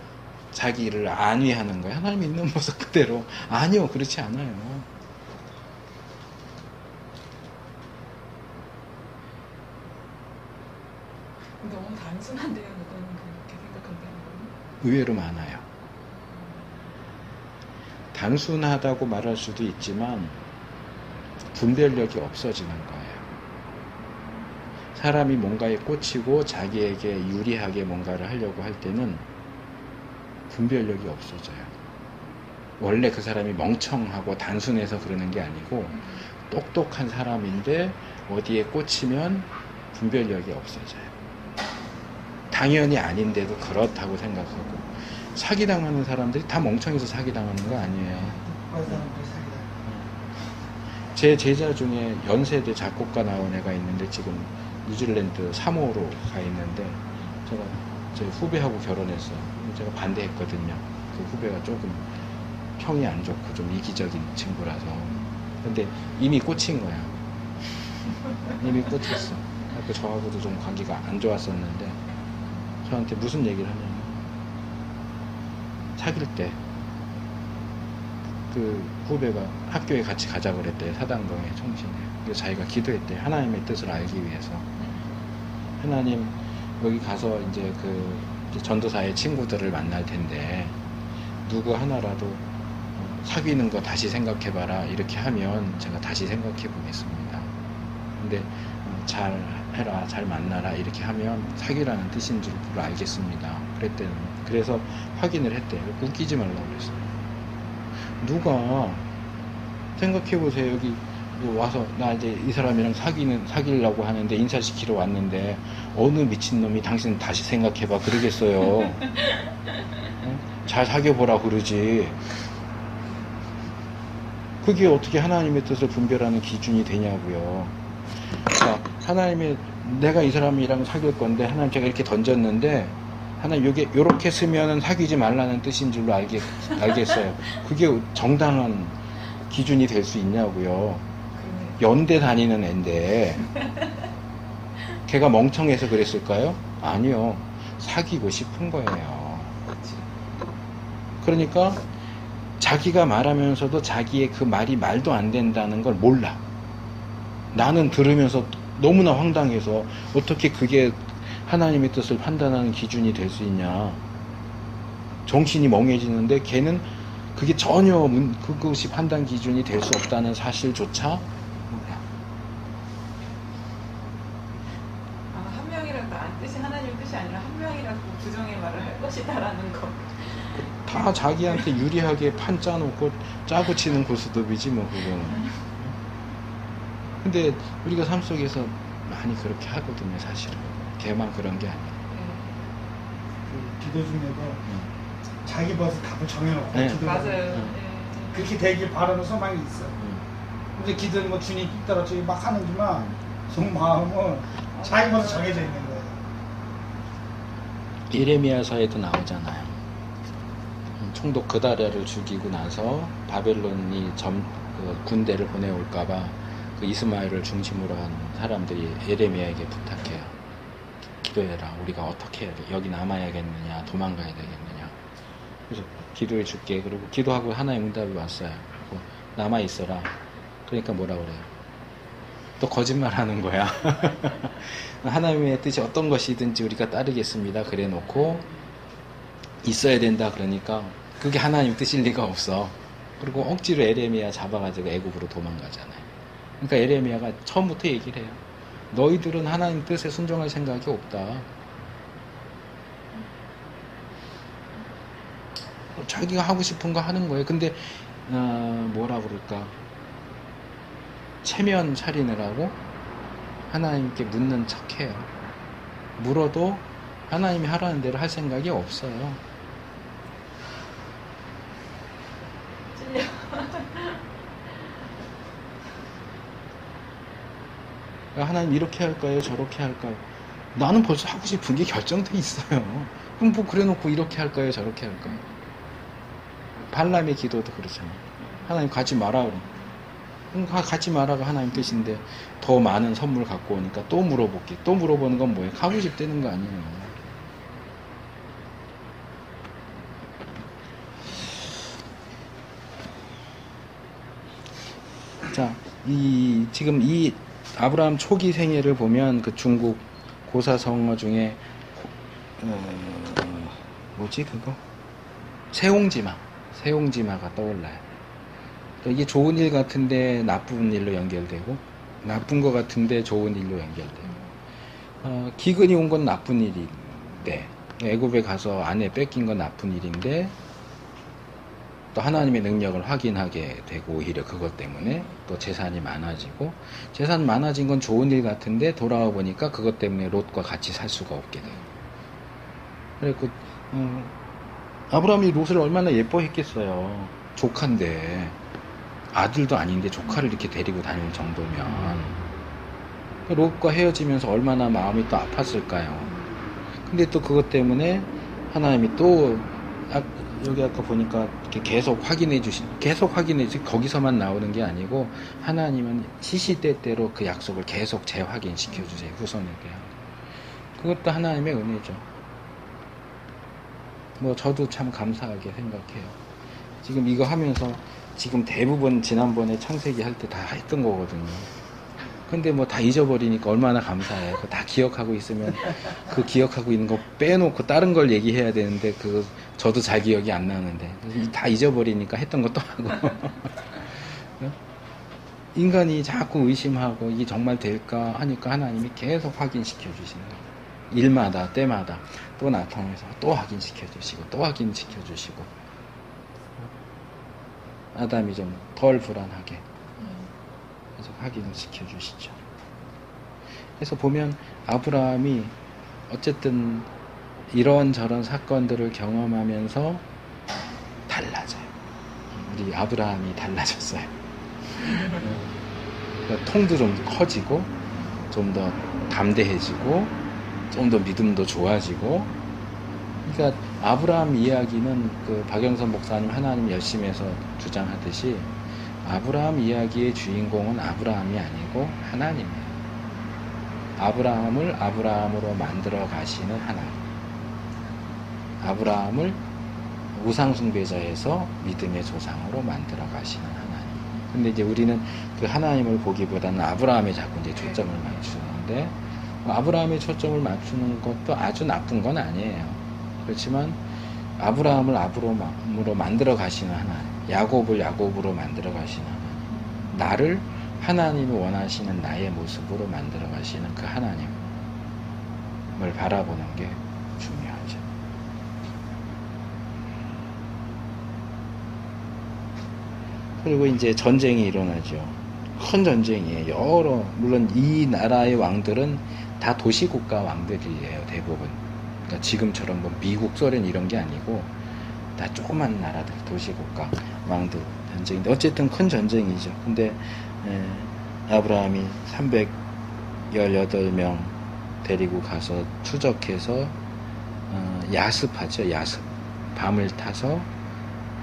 자기를 안위하는 거야. 하나님 있는 모습 그대로. 아니요, 그렇지 않아요. 너무 단순한데요, 그거는 그렇게 생각한다는 거는? 의외로 많아요. 단순하다고 말할 수도 있지만 분별력이 없어지는 거예요. 사람이 뭔가에 꽂히고 자기에게 유리하게 뭔가를 하려고 할 때는 분별력이 없어져요. 원래 그 사람이 멍청하고 단순해서 그러는 게 아니고 똑똑한 사람인데 어디에 꽂히면 분별력이 없어져요. 당연히 아닌데도 그렇다고 생각하고, 사기당하는 사람들이 다 멍청해서 사기당하는 거 아니에요. 제 제자 중에 연세대 작곡가 나온 애가 있는데 지금 뉴질랜드 사모로 가 있는데, 제가 제 후배하고 결혼했어요. 제가 반대했거든요. 그 후배가 조금 평이 안 좋고 좀 이기적인 친구라서. 근데 이미 꽂힌 거야. 이미 꽂혔어. 그래서 저하고도 좀 관계가 안 좋았었는데 저한테 무슨 얘기를 하냐면, 사귈 때 그 후배가 학교에 같이 가자 그랬대. 사당동에 총신에. 그래서 자기가 기도했대. 하나님의 뜻을 알기 위해서. 하나님, 여기 가서 이제 그 전도사의 친구들을 만날 텐데 누구 하나라도 사귀는 거 다시 생각해봐라. 이렇게 하면 제가 다시 생각해 보겠습니다. 근데 잘 해라, 잘 만나라 이렇게 하면 사귀라는 뜻인 줄 알겠습니다. 그랬대요. 그래서 확인을 했대요. 웃기지 말라고 그랬어요. 누가 생각해보세요. 여기 와서 나 이제 이 사람이랑 사귀려고 하는데 인사시키러 왔는데 어느 미친놈이 당신 다시 생각해봐 그러겠어요. 잘 사귀어보라 그러지. 그게 어떻게 하나님의 뜻을 분별하는 기준이 되냐고요. 자, 하나님의, 내가 이 사람이랑 사귈 건데 하나님 제가 이렇게 던졌는데 하나님 요렇게 쓰면은 사귀지 말라는 뜻인 줄로 알겠어요. 그게 정당한 기준이 될 수 있냐고요. 연대 다니는 앤데 걔가 멍청해서 그랬을까요? 아니요. 사귀고 싶은 거예요. 그러니까 자기가 말하면서도 자기의 그 말이 말도 안 된다는 걸 몰라. 나는 들으면서 너무나 황당해서 어떻게 그게 하나님의 뜻을 판단하는 기준이 될 수 있냐. 정신이 멍해지는데 걔는 그게 전혀 그것이 판단 기준이 될 수 없다는 사실조차 몰라. 한 명이라도 안 뜻이 하나님 뜻이 아니라 한 명이라도 부정의 말을 할 것이다라는 거. 다 자기한테 유리하게 판 짜놓고 짜고 치는 고스톱이지 뭐 그거는. 근데 우리가 삶 속에서 많이 그렇게 하거든요, 사실은. 걔만 그런 게 아니에요. 그 기도 중에도 자기 벌써 답을 정해놓고 네. 기도를 맞아요. 하는 그렇게 되길 바라는 소망이 있어. 근데 기도는 뭐 주님 따라 저기 막 하는지만 속마음은 자기 벌써 정해져 있는 거예요. 예레미야서에도 나오잖아요. 총독 그다랴를 죽이고 나서 바벨론이 그 군대를 보내올까봐 그 이스마엘을 중심으로 한 사람들이 예레미야에게 부탁해요. 기도해라. 우리가 어떻게 해야 돼? 여기 남아야겠느냐? 도망가야 되겠느냐? 그래서 기도해 줄게. 그리고 기도하고 하나의 응답이 왔어요. 그리고 남아 있어라. 그러니까 뭐라 그래요? 또 거짓말하는 거야. 하나님의 뜻이 어떤 것이든지 우리가 따르겠습니다. 그래 놓고 있어야 된다. 그러니까 그게 하나님 뜻일 리가 없어. 그리고 억지로 예레미야 잡아가지고 애국으로 도망가잖아요. 그러니까 예레미야가 처음부터 얘기를 해요. 너희들은 하나님 뜻에 순종할 생각이 없다. 자기가 하고 싶은 거 하는 거예요. 근데 뭐라 그럴까? 체면 차리느라고 하나님께 묻는 척해요. 물어도 하나님이 하라는 대로 할 생각이 없어요. 찔려. 하나님 이렇게 할까요? 저렇게 할까요? 나는 벌써 하고 싶은 게 결정돼 있어요. 그럼 뭐 그래놓고 이렇게 할까요? 저렇게 할까요? 발람의 기도도 그렇잖아요. 하나님 가지 마라 그럼 가지 마라가 하나님 뜻인데 더 많은 선물 갖고 오니까 또 물어볼게. 또 물어보는 건 뭐예요? 가고 싶다는 거 아니에요. 자, 지금 이 아브라함 초기 생애를 보면 그 중국 고사성어 중에 뭐지 그거? 세옹지마가 떠올라요. 그러니까 이게 좋은 일 같은데 나쁜 일로 연결되고 나쁜 거 같은데 좋은 일로 연결되고 기근이 온 건 나쁜 일인데 애굽에 가서 아내 뺏긴 건 나쁜 일인데 또 하나님의 능력을 확인하게 되고 오히려 그것 때문에 또 재산이 많아지고 재산 많아진 건 좋은 일 같은데 돌아와 보니까 그것 때문에 롯과 같이 살 수가 없게 돼요. 그래서 아브라함이 롯을 얼마나 예뻐했겠어요. 조카인데 아들도 아닌데 조카를 이렇게 데리고 다닐 정도면 롯과 헤어지면서 얼마나 마음이 또 아팠을까요. 근데 또 그것 때문에 하나님이 또 여기 아까 보니까 이렇게 계속 확인해 거기서만 나오는 게 아니고 하나님은 시시때때로 그 약속을 계속 재확인시켜 주세요. 후손에게. 그것도 하나님의 은혜죠. 뭐 저도 참 감사하게 생각해요. 지금 이거 하면서 지금 대부분 지난번에 창세기 할 때 다 했던 거거든요. 근데 뭐 다 잊어버리니까 얼마나 감사해요. 다 기억하고 있으면 그 기억하고 있는 거 빼놓고 다른 걸 얘기해야 되는데 저도 잘 기억이 안 나는데 다 잊어버리니까 했던 것도 하고 인간이 자꾸 의심하고 이게 정말 될까 하니까 하나님이 계속 확인시켜 주시는 거예요. 일마다 때마다 또 나타나서 또 확인시켜 주시고 또 확인시켜 주시고 아담이 좀 덜 불안하게 계속 확인을 시켜주시죠. 그래서 보면 아브라함이 어쨌든 이런저런 사건들을 경험하면서 달라져요. 우리 아브라함이 달라졌어요. 그러니까 통도 좀 커지고 좀 더 담대해지고 좀 더 믿음도 좋아지고 그러니까 아브라함 이야기는 그 박영선 목사님 하나님 열심히 해서 주장하듯이 아브라함 이야기의 주인공은 아브라함이 아니고 하나님이에요. 아브라함을 아브라함으로 만들어 가시는 하나님. 아브라함을 우상숭배자에서 믿음의 조상으로 만들어 가시는 하나님. 근데 이제 우리는 그 하나님을 보기보다는 아브라함에 자꾸 이제 초점을 맞추는데 아브라함에 초점을 맞추는 것도 아주 나쁜 건 아니에요. 그렇지만 아브라함을 아브라함으로 만들어 가시는 하나님, 야곱을 야곱으로 만들어 가시는 하나님, 나를 하나님이 원하시는 나의 모습으로 만들어 가시는 그 하나님을 바라보는 게 중요하죠. 그리고 이제 전쟁이 일어나죠. 큰 전쟁이에요. 물론 이 나라의 왕들은 다 도시국가 왕들이에요, 대부분. 그러니까 지금처럼 뭐 미국, 소련 이런 게 아니고 다 조그만 나라들, 도시국가 왕들 전쟁인데 어쨌든 큰 전쟁이죠. 근데 아브라함이 318명 데리고 가서 추적해서 야습하죠. 야습. 밤을 타서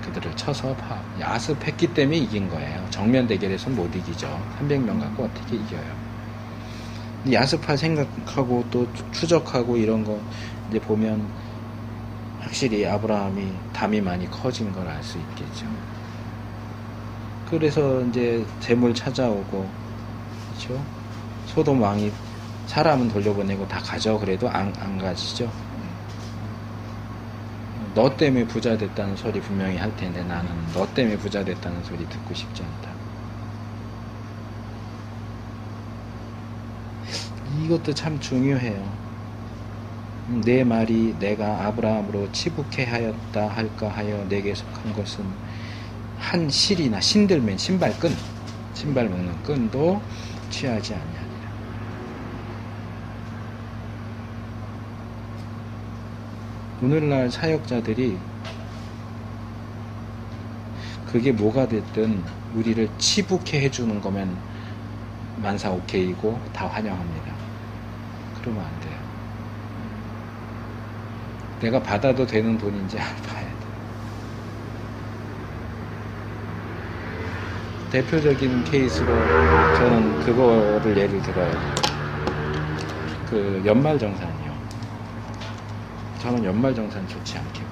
그들을 쳐서 야습했기 때문에 이긴 거예요. 정면 대결에서는 못 이기죠. 300명 갖고 어떻게 이겨요. 야습할 생각하고 또 추적하고 이런 거 이제 보면 확실히 아브라함이 담이 많이 커진 걸 알 수 있겠죠. 그래서 이제 재물 찾아오고, 그렇죠? 소돔 왕이 사람은 돌려보내고 다 가져 그래도 안 가지죠. 너 때문에 부자 됐다는 소리 분명히 할 텐데 나는 너 때문에 부자 됐다는 소리 듣고 싶지 않다. 이것도 참 중요해요. 내 말이 내가 아브라함으로 치북해 하였다 할까 하여 내게 속한 것은 한 실이나 신들맨 신발끈 신발 묶는 끈도 취하지 아니하니라. 오늘날 사역자들이 그게 뭐가 됐든 우리를 치부케 해주는 거면 만사 오케이고 다 환영합니다. 그러면 안 돼요. 내가 받아도 되는 돈인지 봐야 돼. 대표적인 케이스로 저는 그거를 예를 들어요. 그 연말정산이요. 저는 연말정산 좋지 않게 봐요.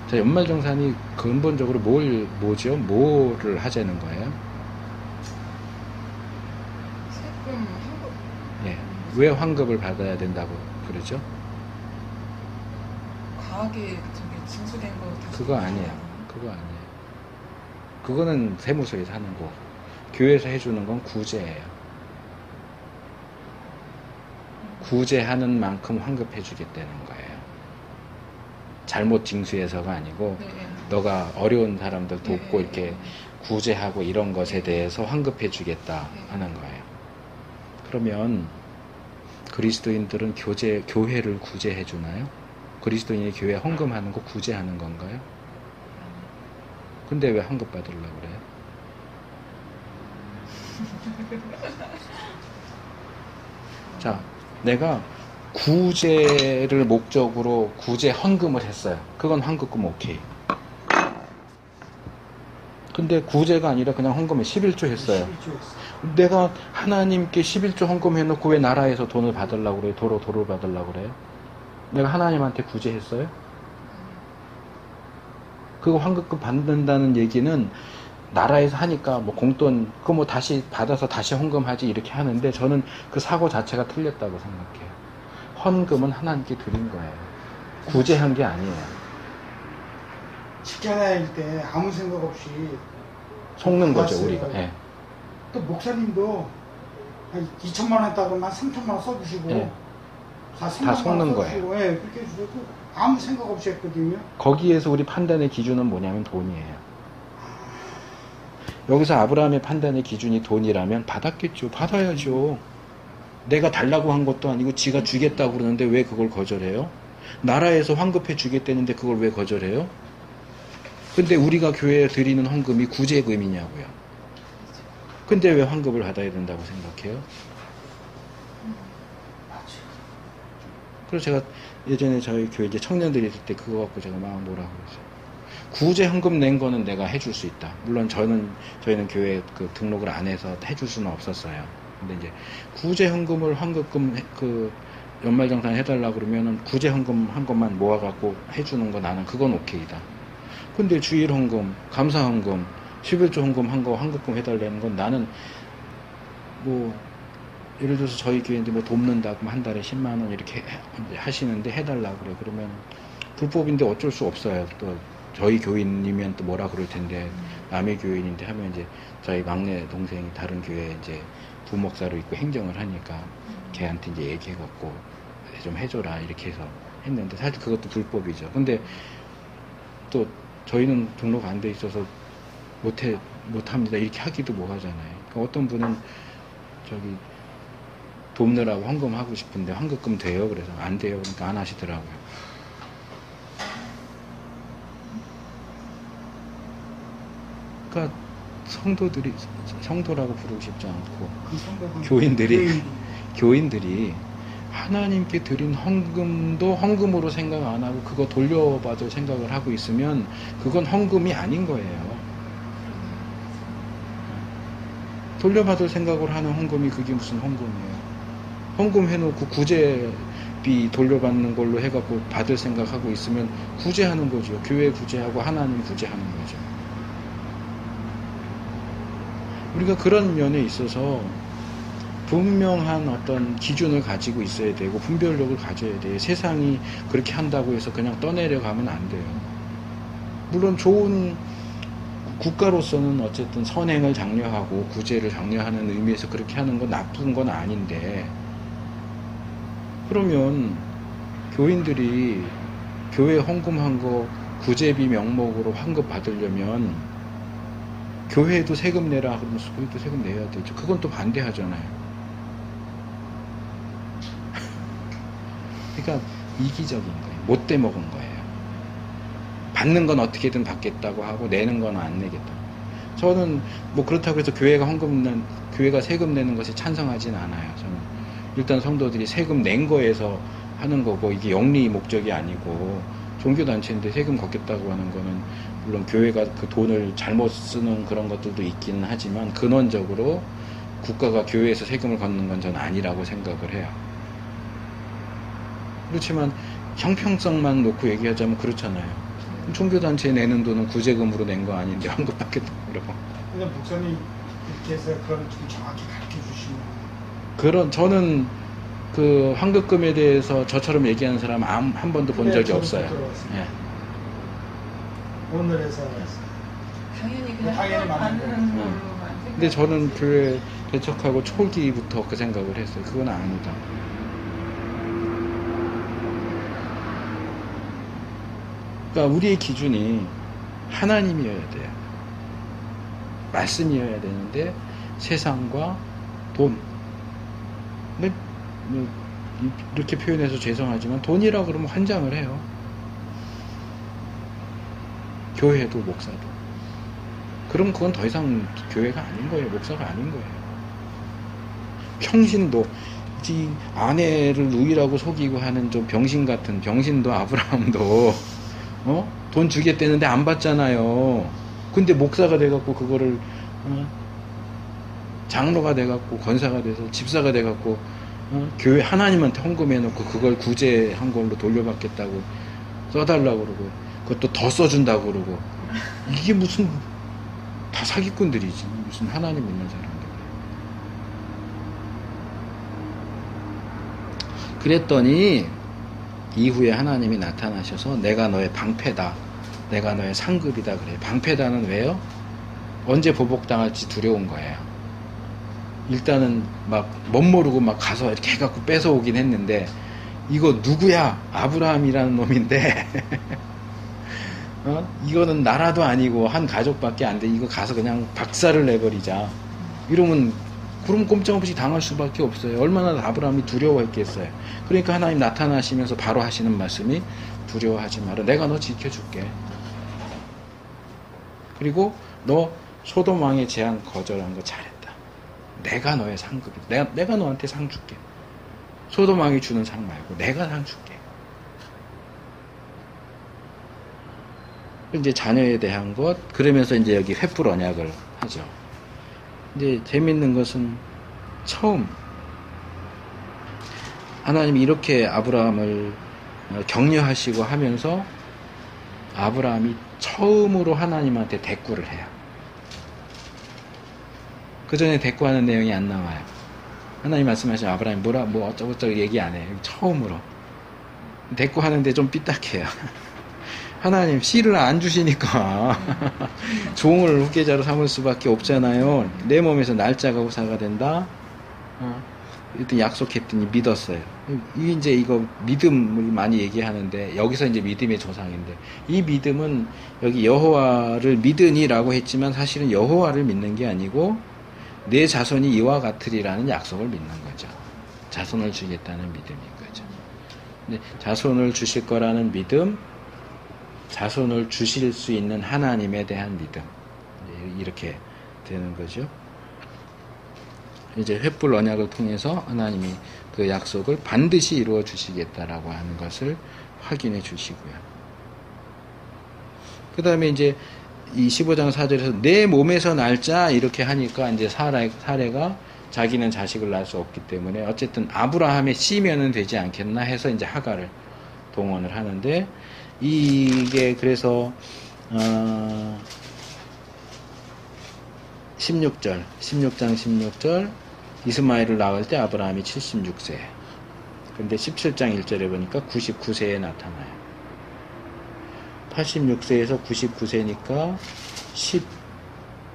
자, 연말정산이 근본적으로 뭐죠? 뭐를 하자는 거예요? 세금 환급. 예. 왜 환급을 받아야 된다고 그러죠? 과하게 저기 징수된 거 다시 그거 아니에요. 그거 아니에요. 그거는 세무서에서 하는 거. 교회에서 해주는 건 구제예요. 구제하는 만큼 환급해주겠다는 거예요. 잘못 징수해서가 아니고 네. 너가 어려운 사람들 돕고 네. 이렇게 구제하고 이런 것에 대해서 환급해주겠다 하는 거예요. 그러면 그리스도인들은 교회를 구제해주나요? 그리스도인이 교회 헌금하는 거 구제하는 건가요? 근데 왜 환급 받으려고 그래요? 자, 내가 구제를 목적으로 구제 헌금을 했어요. 그건 환급금 오케이. 근데 구제가 아니라 그냥 헌금에 11조 했어요. 11조 했어. 내가 하나님께 11조 헌금해놓고 왜 나라에서 돈을 받으려고 그래요? 도를 받으려고 그래요? 내가 하나님한테 구제했어요? 그거 환급금 받는다는 얘기는 나라에서 하니까 뭐 공돈 그거 뭐 다시 받아서 다시 헌금하지 이렇게 하는데 저는 그 사고 자체가 틀렸다고 생각해요. 헌금은 하나님께 드린 거예요. 구제한 게 아니에요. 직장 다닐 때 아무 생각 없이 속는 거죠, 받았어요. 우리가. 예. 또 목사님도 한 2천만 원 따고 한 3천만 원 써주시고 예. 다 다 속는 거예요. 예, 그렇게 해주고 아무 생각 없이 했거든요. 거기에서 우리 판단의 기준은 뭐냐면 돈이에요. 여기서 아브라함의 판단의 기준이 돈이라면 받았겠죠. 받아야죠. 내가 달라고 한 것도 아니고 지가 주겠다고 그러는데 왜 그걸 거절해요? 나라에서 환급해 주겠다는데 그걸 왜 거절해요? 근데 우리가 교회에 드리는 헌금이 구제금이냐고요. 근데 왜 환급을 받아야 된다고 생각해요? 그래서 제가 예전에 저희 교회 이제 청년들이 있을 때 그거 갖고 제가 막 뭐라고 그랬어요. 구제 헌금 낸 거는 내가 해줄 수 있다. 물론 저희는 교회 그 등록을 안 해서 해줄 수는 없었어요. 근데 이제 구제 헌금을 환급금 그 연말정산 해달라 그러면은 구제 헌금 한 것만 모아갖고 해주는 거 나는 그건 오케이다. 근데 주일 헌금, 감사 헌금, 11조 헌금 한 거 환급금 해달라는 건 나는 뭐 예를 들어서 저희 교회인데 뭐 돕는다고 한 달에 10만 원 이렇게 하시는데 해달라고 그래. 그러면 불법인데 어쩔 수 없어요. 또 저희 교인이면 또 뭐라 그럴 텐데 남의 교인인데 하면 이제 저희 막내 동생이 다른 교회에 이제 부목사로 있고 행정을 하니까 걔한테 이제 얘기해갖고 좀 해줘라 이렇게 해서 했는데 사실 그것도 불법이죠. 근데 또 저희는 등록 안 돼 있어서 못합니다. 이렇게 하기도 뭐 하잖아요. 그러니까 어떤 분은 저기 돕느라고 헌금하고 싶은데 환급금 돼요? 그래서 안 돼요. 그러니까 안 하시더라고요. 그러니까 성도라고 부르고 싶지 않고 교인들이 하나님께 드린 헌금도 헌금으로 생각 안 하고 그거 돌려받을 생각을 하고 있으면 그건 헌금이 아닌 거예요. 돌려받을 생각을 하는 헌금이 그게 무슨 헌금이에요. 헌금 해놓고 구제비 돌려받는 걸로 해갖고 받을 생각하고 있으면 구제하는 거죠. 교회 구제하고 하나님 구제하는 거죠. 우리가 그런 면에 있어서 분명한 어떤 기준을 가지고 있어야 되고 분별력을 가져야 돼요. 세상이 그렇게 한다고 해서 그냥 떠내려가면 안 돼요. 물론 좋은 국가로서는 어쨌든 선행을 장려하고 구제를 장려하는 의미에서 그렇게 하는 건 나쁜 건 아닌데 그러면 교인들이 교회 헌금한 거 구제비 명목으로 환급 받으려면 교회도 세금 내라 그러면 교회도 세금 내야 되죠. 그건 또 반대하잖아요. 그러니까 이기적인 거예요. 못돼 먹은 거예요. 받는 건 어떻게든 받겠다고 하고 내는 건 안 내겠다. 저는 뭐 그렇다고 해서 교회가 세금 내는 것에 찬성하진 않아요. 저는 일단 성도들이 세금 낸 거에서 하는 거고, 이게 영리 목적이 아니고 종교단체인데 세금 걷겠다고 하는 거는 물론 교회가 그 돈을 잘못 쓰는 그런 것들도 있기는 하지만 근원적으로 국가가 교회에서 세금을 걷는 건 저는 아니라고 생각을 해요. 그렇지만 형평성만 놓고 얘기하자면 그렇잖아요. 종교단체에 내는 돈은 구제금으로 낸 거 아닌데 환급받겠다고 그러고. 근데 목사님 이렇게 해서 그걸 좀 정확히 가르쳐 주시면. 저는 그 환급금에 대해서 저처럼 얘기하는 사람 한 번도 본 적이 없어요. 예. 오늘에서 당연히 그냥 당연히 맞는 받는 거예요. 걸로만. 근데 저는 교회 개척하고 초기부터 그 생각을 했어요. 그건 아니다. 그러니까 우리의 기준이 하나님이어야 돼요. 말씀이어야 되는데 세상과 돈. 근데 뭐 이렇게 표현해서 죄송하지만 돈이라 그러면 환장을 해요. 교회도 목사도. 그럼 그건 더 이상 교회가 아닌 거예요. 목사가 아닌 거예요. 평신도 이 아내를 누이라고 속이고 하는 좀 병신 같은 병신도 아브라함도 돈 주겠다는데 안 받잖아요. 근데 목사가 돼갖고 그거를 장로가 돼갖고 권사가 돼서 집사가 돼갖고 교회 하나님한테 헌금해놓고 그걸 구제한 걸로 돌려받겠다고 써달라고 그러고 그것도 더 써준다고 그러고 이게 무슨 다 사기꾼들이지. 무슨 하나님 믿는 사람들. 그랬더니 이후에 하나님이 나타나셔서 내가 너의 방패다. 내가 너의 상급이다 그래요. 방패다는 왜요? 언제 보복당할지 두려운 거예요. 일단은 막 멋모르고 막 가서 이렇게 해갖고 뺏어오긴 했는데 이거 누구야? 아브라함이라는 놈인데 이거는 나라도 아니고 한 가족밖에 안 돼. 이거 가서 그냥 박살을 내버리자. 이러면 그럼 꼼짝없이 당할 수밖에 없어요. 얼마나 아브라함이 두려워했겠어요. 그러니까 하나님 나타나시면서 바로 하시는 말씀이 두려워하지 마라. 내가 너 지켜줄게. 그리고 너 소돔 왕의 제안 거절한 거 잘했다. 내가 너의 상급이다. 내가 너한테 상 줄게. 소돔 왕이 주는 상 말고 내가 상 줄게. 이제 자녀에 대한 것, 그러면서 이제 여기 횃불 언약을 하죠. 이제 재밌는 것은 처음 하나님이 이렇게 아브라함을 격려하시고 하면서 아브라함이 처음으로 하나님한테 대꾸를 해요. 그 전에 대꾸하는 내용이 안 나와요. 하나님 말씀하시면 아브라함이 뭐 어쩌고저쩌고 얘기 안 해요. 처음으로 대꾸하는데 좀 삐딱해요. 하나님 씨를 안 주시니까 종을 후계자로 삼을 수밖에 없잖아요. 내 몸에서 날짜가 후사가 된다. 일단 약속했더니 믿었어요. 이제 이거 믿음을 많이 얘기하는데 여기서 이제 믿음의 조상인데 이 믿음은 여기 여호와를 믿으니라고 했지만 사실은 여호와를 믿는 게 아니고 내 자손이 이와 같으리라는 약속을 믿는 거죠. 자손을 주겠다는 믿음인 거죠. 근데 자손을 주실 거라는 믿음, 자손을 주실 수 있는 하나님에 대한 믿음, 이렇게 되는 거죠. 이제 횃불 언약을 통해서 하나님이 그 약속을 반드시 이루어 주시겠다라고 하는 것을 확인해 주시고요. 그 다음에 이제 이 15장 4절에서 내 몸에서 날자 이렇게 하니까 이제 사례가 자기는 자식을 낳을 수 없기 때문에 어쨌든 아브라함의 씨면은 되지 않겠나 해서 이제 하가를 동원을 하는데 이게 그래서 16장 16절 이스마엘을 낳을 때 아브라함이 76세. 근데 17장 1절에 보니까 99세에 나타나요. 86세에서 99세니까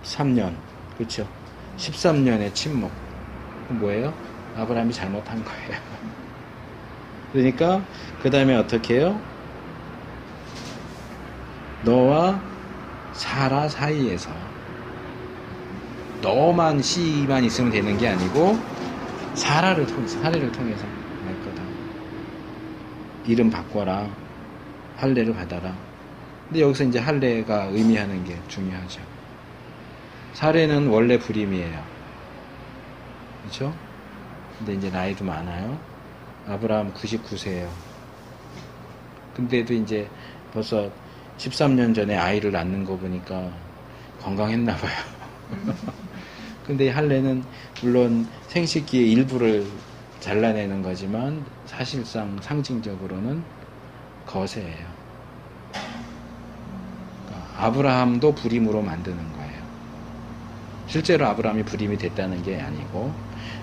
13년. 그렇죠? 13년의 침묵. 뭐예요? 아브라함이 잘못한 거예요. 그러니까 그 다음에 어떻게 해요? 너와 사라 사이에서 너만 씨만 있으면 되는 게 아니고 사례를 통해서 할 거다. 이름 바꿔라. 할례를 받아라. 근데 여기서 이제 할례가 의미하는 게 중요하죠. 사례는 원래 불임이에요. 그렇죠? 근데 이제 나이도 많아요. 아브라함 99세예요. 근데도 이제 벌써 13년 전에 아이를 낳는 거 보니까 건강했나 봐요. 근데 할례는 물론 생식기의 일부를 잘라내는 거지만 사실상 상징적으로는 거세예요. 그러니까 아브라함도 불임으로 만드는 거예요. 실제로 아브라함이 불임이 됐다는 게 아니고,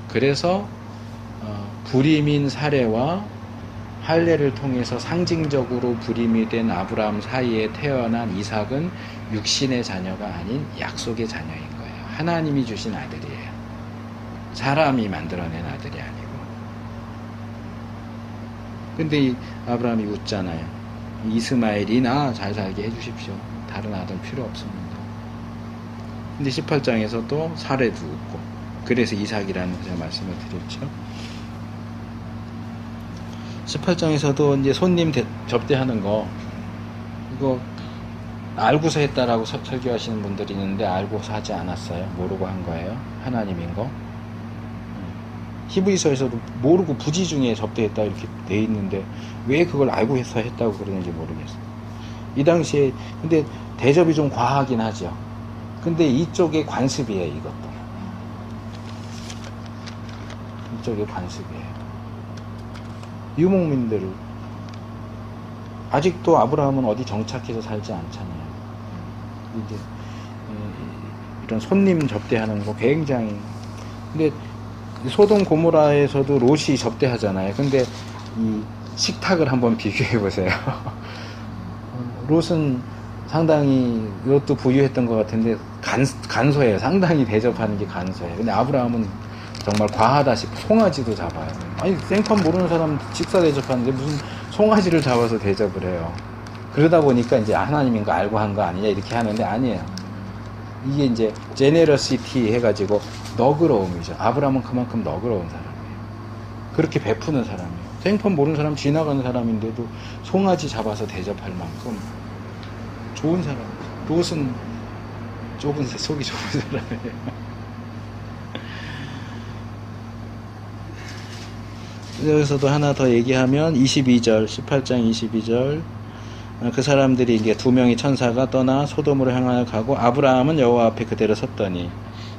그래서 불임인 사례와 할례를 통해서 상징적으로 불임이 된 아브라함 사이에 태어난 이삭은 육신의 자녀가 아닌 약속의 자녀인 거예요. 하나님이 주신 아들이에요. 사람이 만들어낸 아들이 아니고. 근데 이 아브라함이 웃잖아요. 이스마엘이나 잘 살게 해주십시오. 다른 아들 필요 없습니다. 근데 18장에서 또 사례도 웃고, 그래서 이삭이라는 제가 말씀을 드렸죠. 18장에서도 이제 손님 접대하는 거, 이거 알고서 했다라고 설교하시는 분들이 있는데 알고서 하지 않았어요. 모르고 한 거예요. 하나님인 거. 히브리서에서도 모르고 부지 중에 접대했다 이렇게 돼 있는데 왜 그걸 알고 해서 했다고 그러는지 모르겠어요. 이 당시에 근데 대접이 좀 과하긴 하죠. 근데 이쪽에 관습이에요. 이것도 이쪽에 관습이에요. 유목민들 아직도 아브라함은 어디 정착해서 살지 않잖아요. 이제 이런 손님 접대하는 거 굉장히. 근데 소돔 고모라에서도 롯이 접대하잖아요. 근데 이 식탁을 한번 비교해 보세요. 롯은 상당히 이것도 부유했던 것 같은데 간소해요. 상당히 대접하는 게 간소해요. 근데 아브라함은 정말 과하다 싶고 송아지도 잡아요. 아니 생판 모르는 사람 식사 대접하는데 무슨 송아지를 잡아서 대접을 해요. 그러다 보니까 이제 하나님인 거 알고 한 거 아니냐 이렇게 하는데 아니에요. 이게 이제 제네러시티 해가지고 너그러움이죠. 아브라함은 그만큼 너그러운 사람이에요. 그렇게 베푸는 사람이에요. 생판 모르는 사람 지나가는 사람인데도 송아지 잡아서 대접할 만큼 좋은 사람이에요. 롯은 속이 좁은 사람이에요. 여기서도 하나 더 얘기하면 22절 18장 22절 그 사람들이 이게 두 명의 천사가 떠나 소돔으로 향하여 가고 아브라함은 여호와 앞에 그대로 섰더니,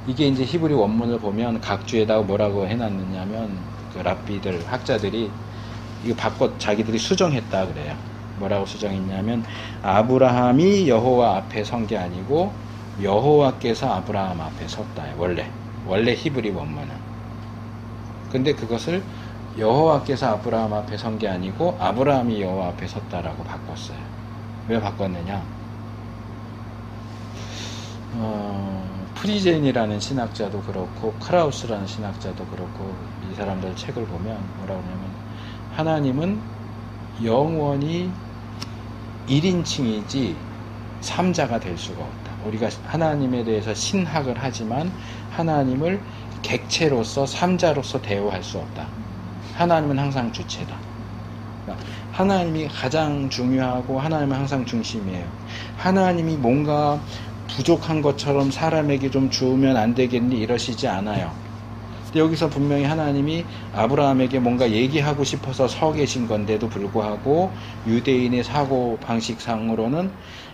이게 이제 히브리 원문을 보면 각주에다가 뭐라고 해놨느냐면 그 랍비들 학자들이 이거 바꿔 자기들이 수정했다 그래요. 뭐라고 수정했냐면 아브라함이 여호와 앞에 선 게 아니고 여호와께서 아브라함 앞에 섰다. 원래 히브리 원문은. 근데 그것을 여호와께서 아브라함 앞에 선 게 아니고 아브라함이 여호와 앞에 섰다라고 바꿨어요. 왜 바꿨느냐? 프리젠이라는 신학자도 그렇고 크라우스라는 신학자도 그렇고 이 사람들 책을 보면 뭐라고 하냐면 하나님은 영원히 1인칭이지 3자가 될 수가 없다. 우리가 하나님에 대해서 신학을 하지만 하나님을 객체로서 3자로서 대우할 수 없다. 하나님은 항상 주체다. 하나님이 가장 중요하고 하나님은 항상 중심이에요. 하나님이 뭔가 부족한 것처럼 사람에게 좀 주면 안 되겠니 이러시지 않아요. 근데 여기서 분명히 하나님이 아브라함에게 뭔가 얘기하고 싶어서 서 계신 건데도 불구하고 유대인의 사고 방식상으로는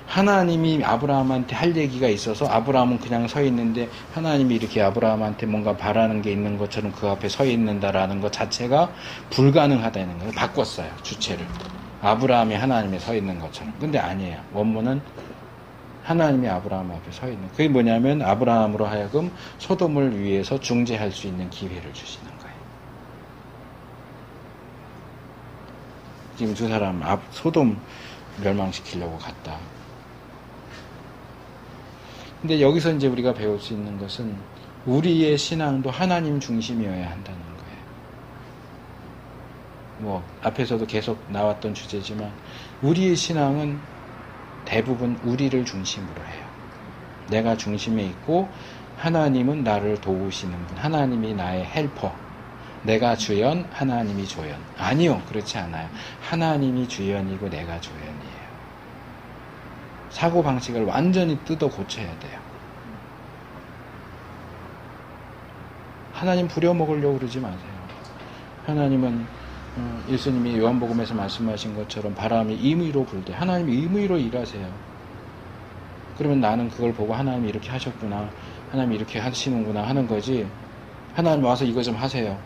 하나님이 아브라함한테 할 얘기가 있어서 아브라함은 그냥 서 있는데 하나님이 이렇게 아브라함한테 뭔가 바라는 게 있는 것처럼 그 앞에 서 있는다라는 것 자체가 불가능하다는 거예요. 바꿨어요. 주체를. 아브라함이 하나님에 서 있는 것처럼. 근데 아니에요. 원문은 하나님이 아브라함 앞에 서 있는. 그게 뭐냐면 아브라함으로 하여금 소돔을 위해서 중재할 수 있는 기회를 주시는 거예요. 지금 두 사람 소돔 멸망시키려고 갔다. 근데 여기서 이제 우리가 배울 수 있는 것은 우리의 신앙도 하나님 중심이어야 한다는 거예요. 앞에서도 계속 나왔던 주제지만 우리의 신앙은 대부분 우리를 중심으로 해요. 내가 중심에 있고 하나님은 나를 도우시는 분, 하나님이 나의 헬퍼, 내가 주연, 하나님이 조연. 아니요, 그렇지 않아요. 하나님이 주연이고 내가 조연이에요. 사고방식을 완전히 뜯어 고쳐야 돼요. 하나님 부려먹으려고 그러지 마세요. 하나님은 예수님이 요한복음에서 말씀하신 것처럼 바람이 임의로 불되 하나님이 임의로 일하세요. 그러면 나는 그걸 보고 하나님이 이렇게 하셨구나, 하나님이 이렇게 하시는구나 하는 거지, 하나님 와서 이거 좀 하세요.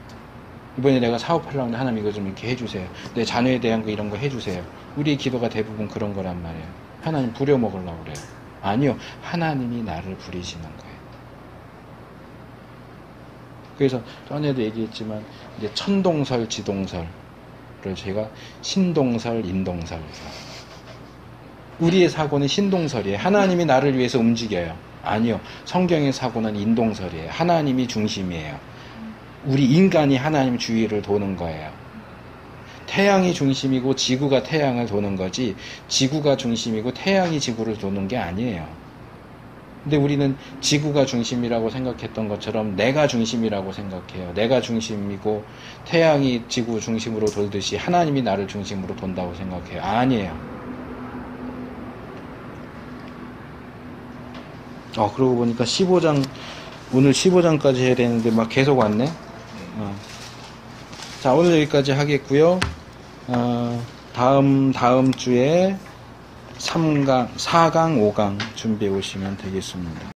이번에 내가 사업하려고 하는데 하나님 이거 좀 이렇게 해주세요. 내 자녀에 대한 거 이런 거 해주세요. 우리의 기도가 대부분 그런 거란 말이에요. 하나님 부려먹으려고 그래요. 아니요. 하나님이 나를 부리시는 거예요. 그래서 전에도 얘기했지만 이제 천동설, 지동설을 제가 신동설, 인동설. 우리의 사고는 신동설이에요. 하나님이 나를 위해서 움직여요. 아니요. 성경의 사고는 인동설이에요. 하나님이 중심이에요. 우리 인간이 하나님 주위를 도는 거예요. 태양이 중심이고 지구가 태양을 도는 거지, 지구가 중심이고 태양이 지구를 도는 게 아니에요. 근데 우리는 지구가 중심이라고 생각했던 것처럼 내가 중심이라고 생각해요. 내가 중심이고 태양이 지구 중심으로 돌듯이 하나님이 나를 중심으로 돈다고 생각해요. 아니에요. 그러고 보니까 15장, 오늘 15장까지 해야 되는데 막 계속 왔네. 자, 오늘 여기까지 하겠고요. 다음 주에 4강, 5강 준비해 오시면 되겠습니다.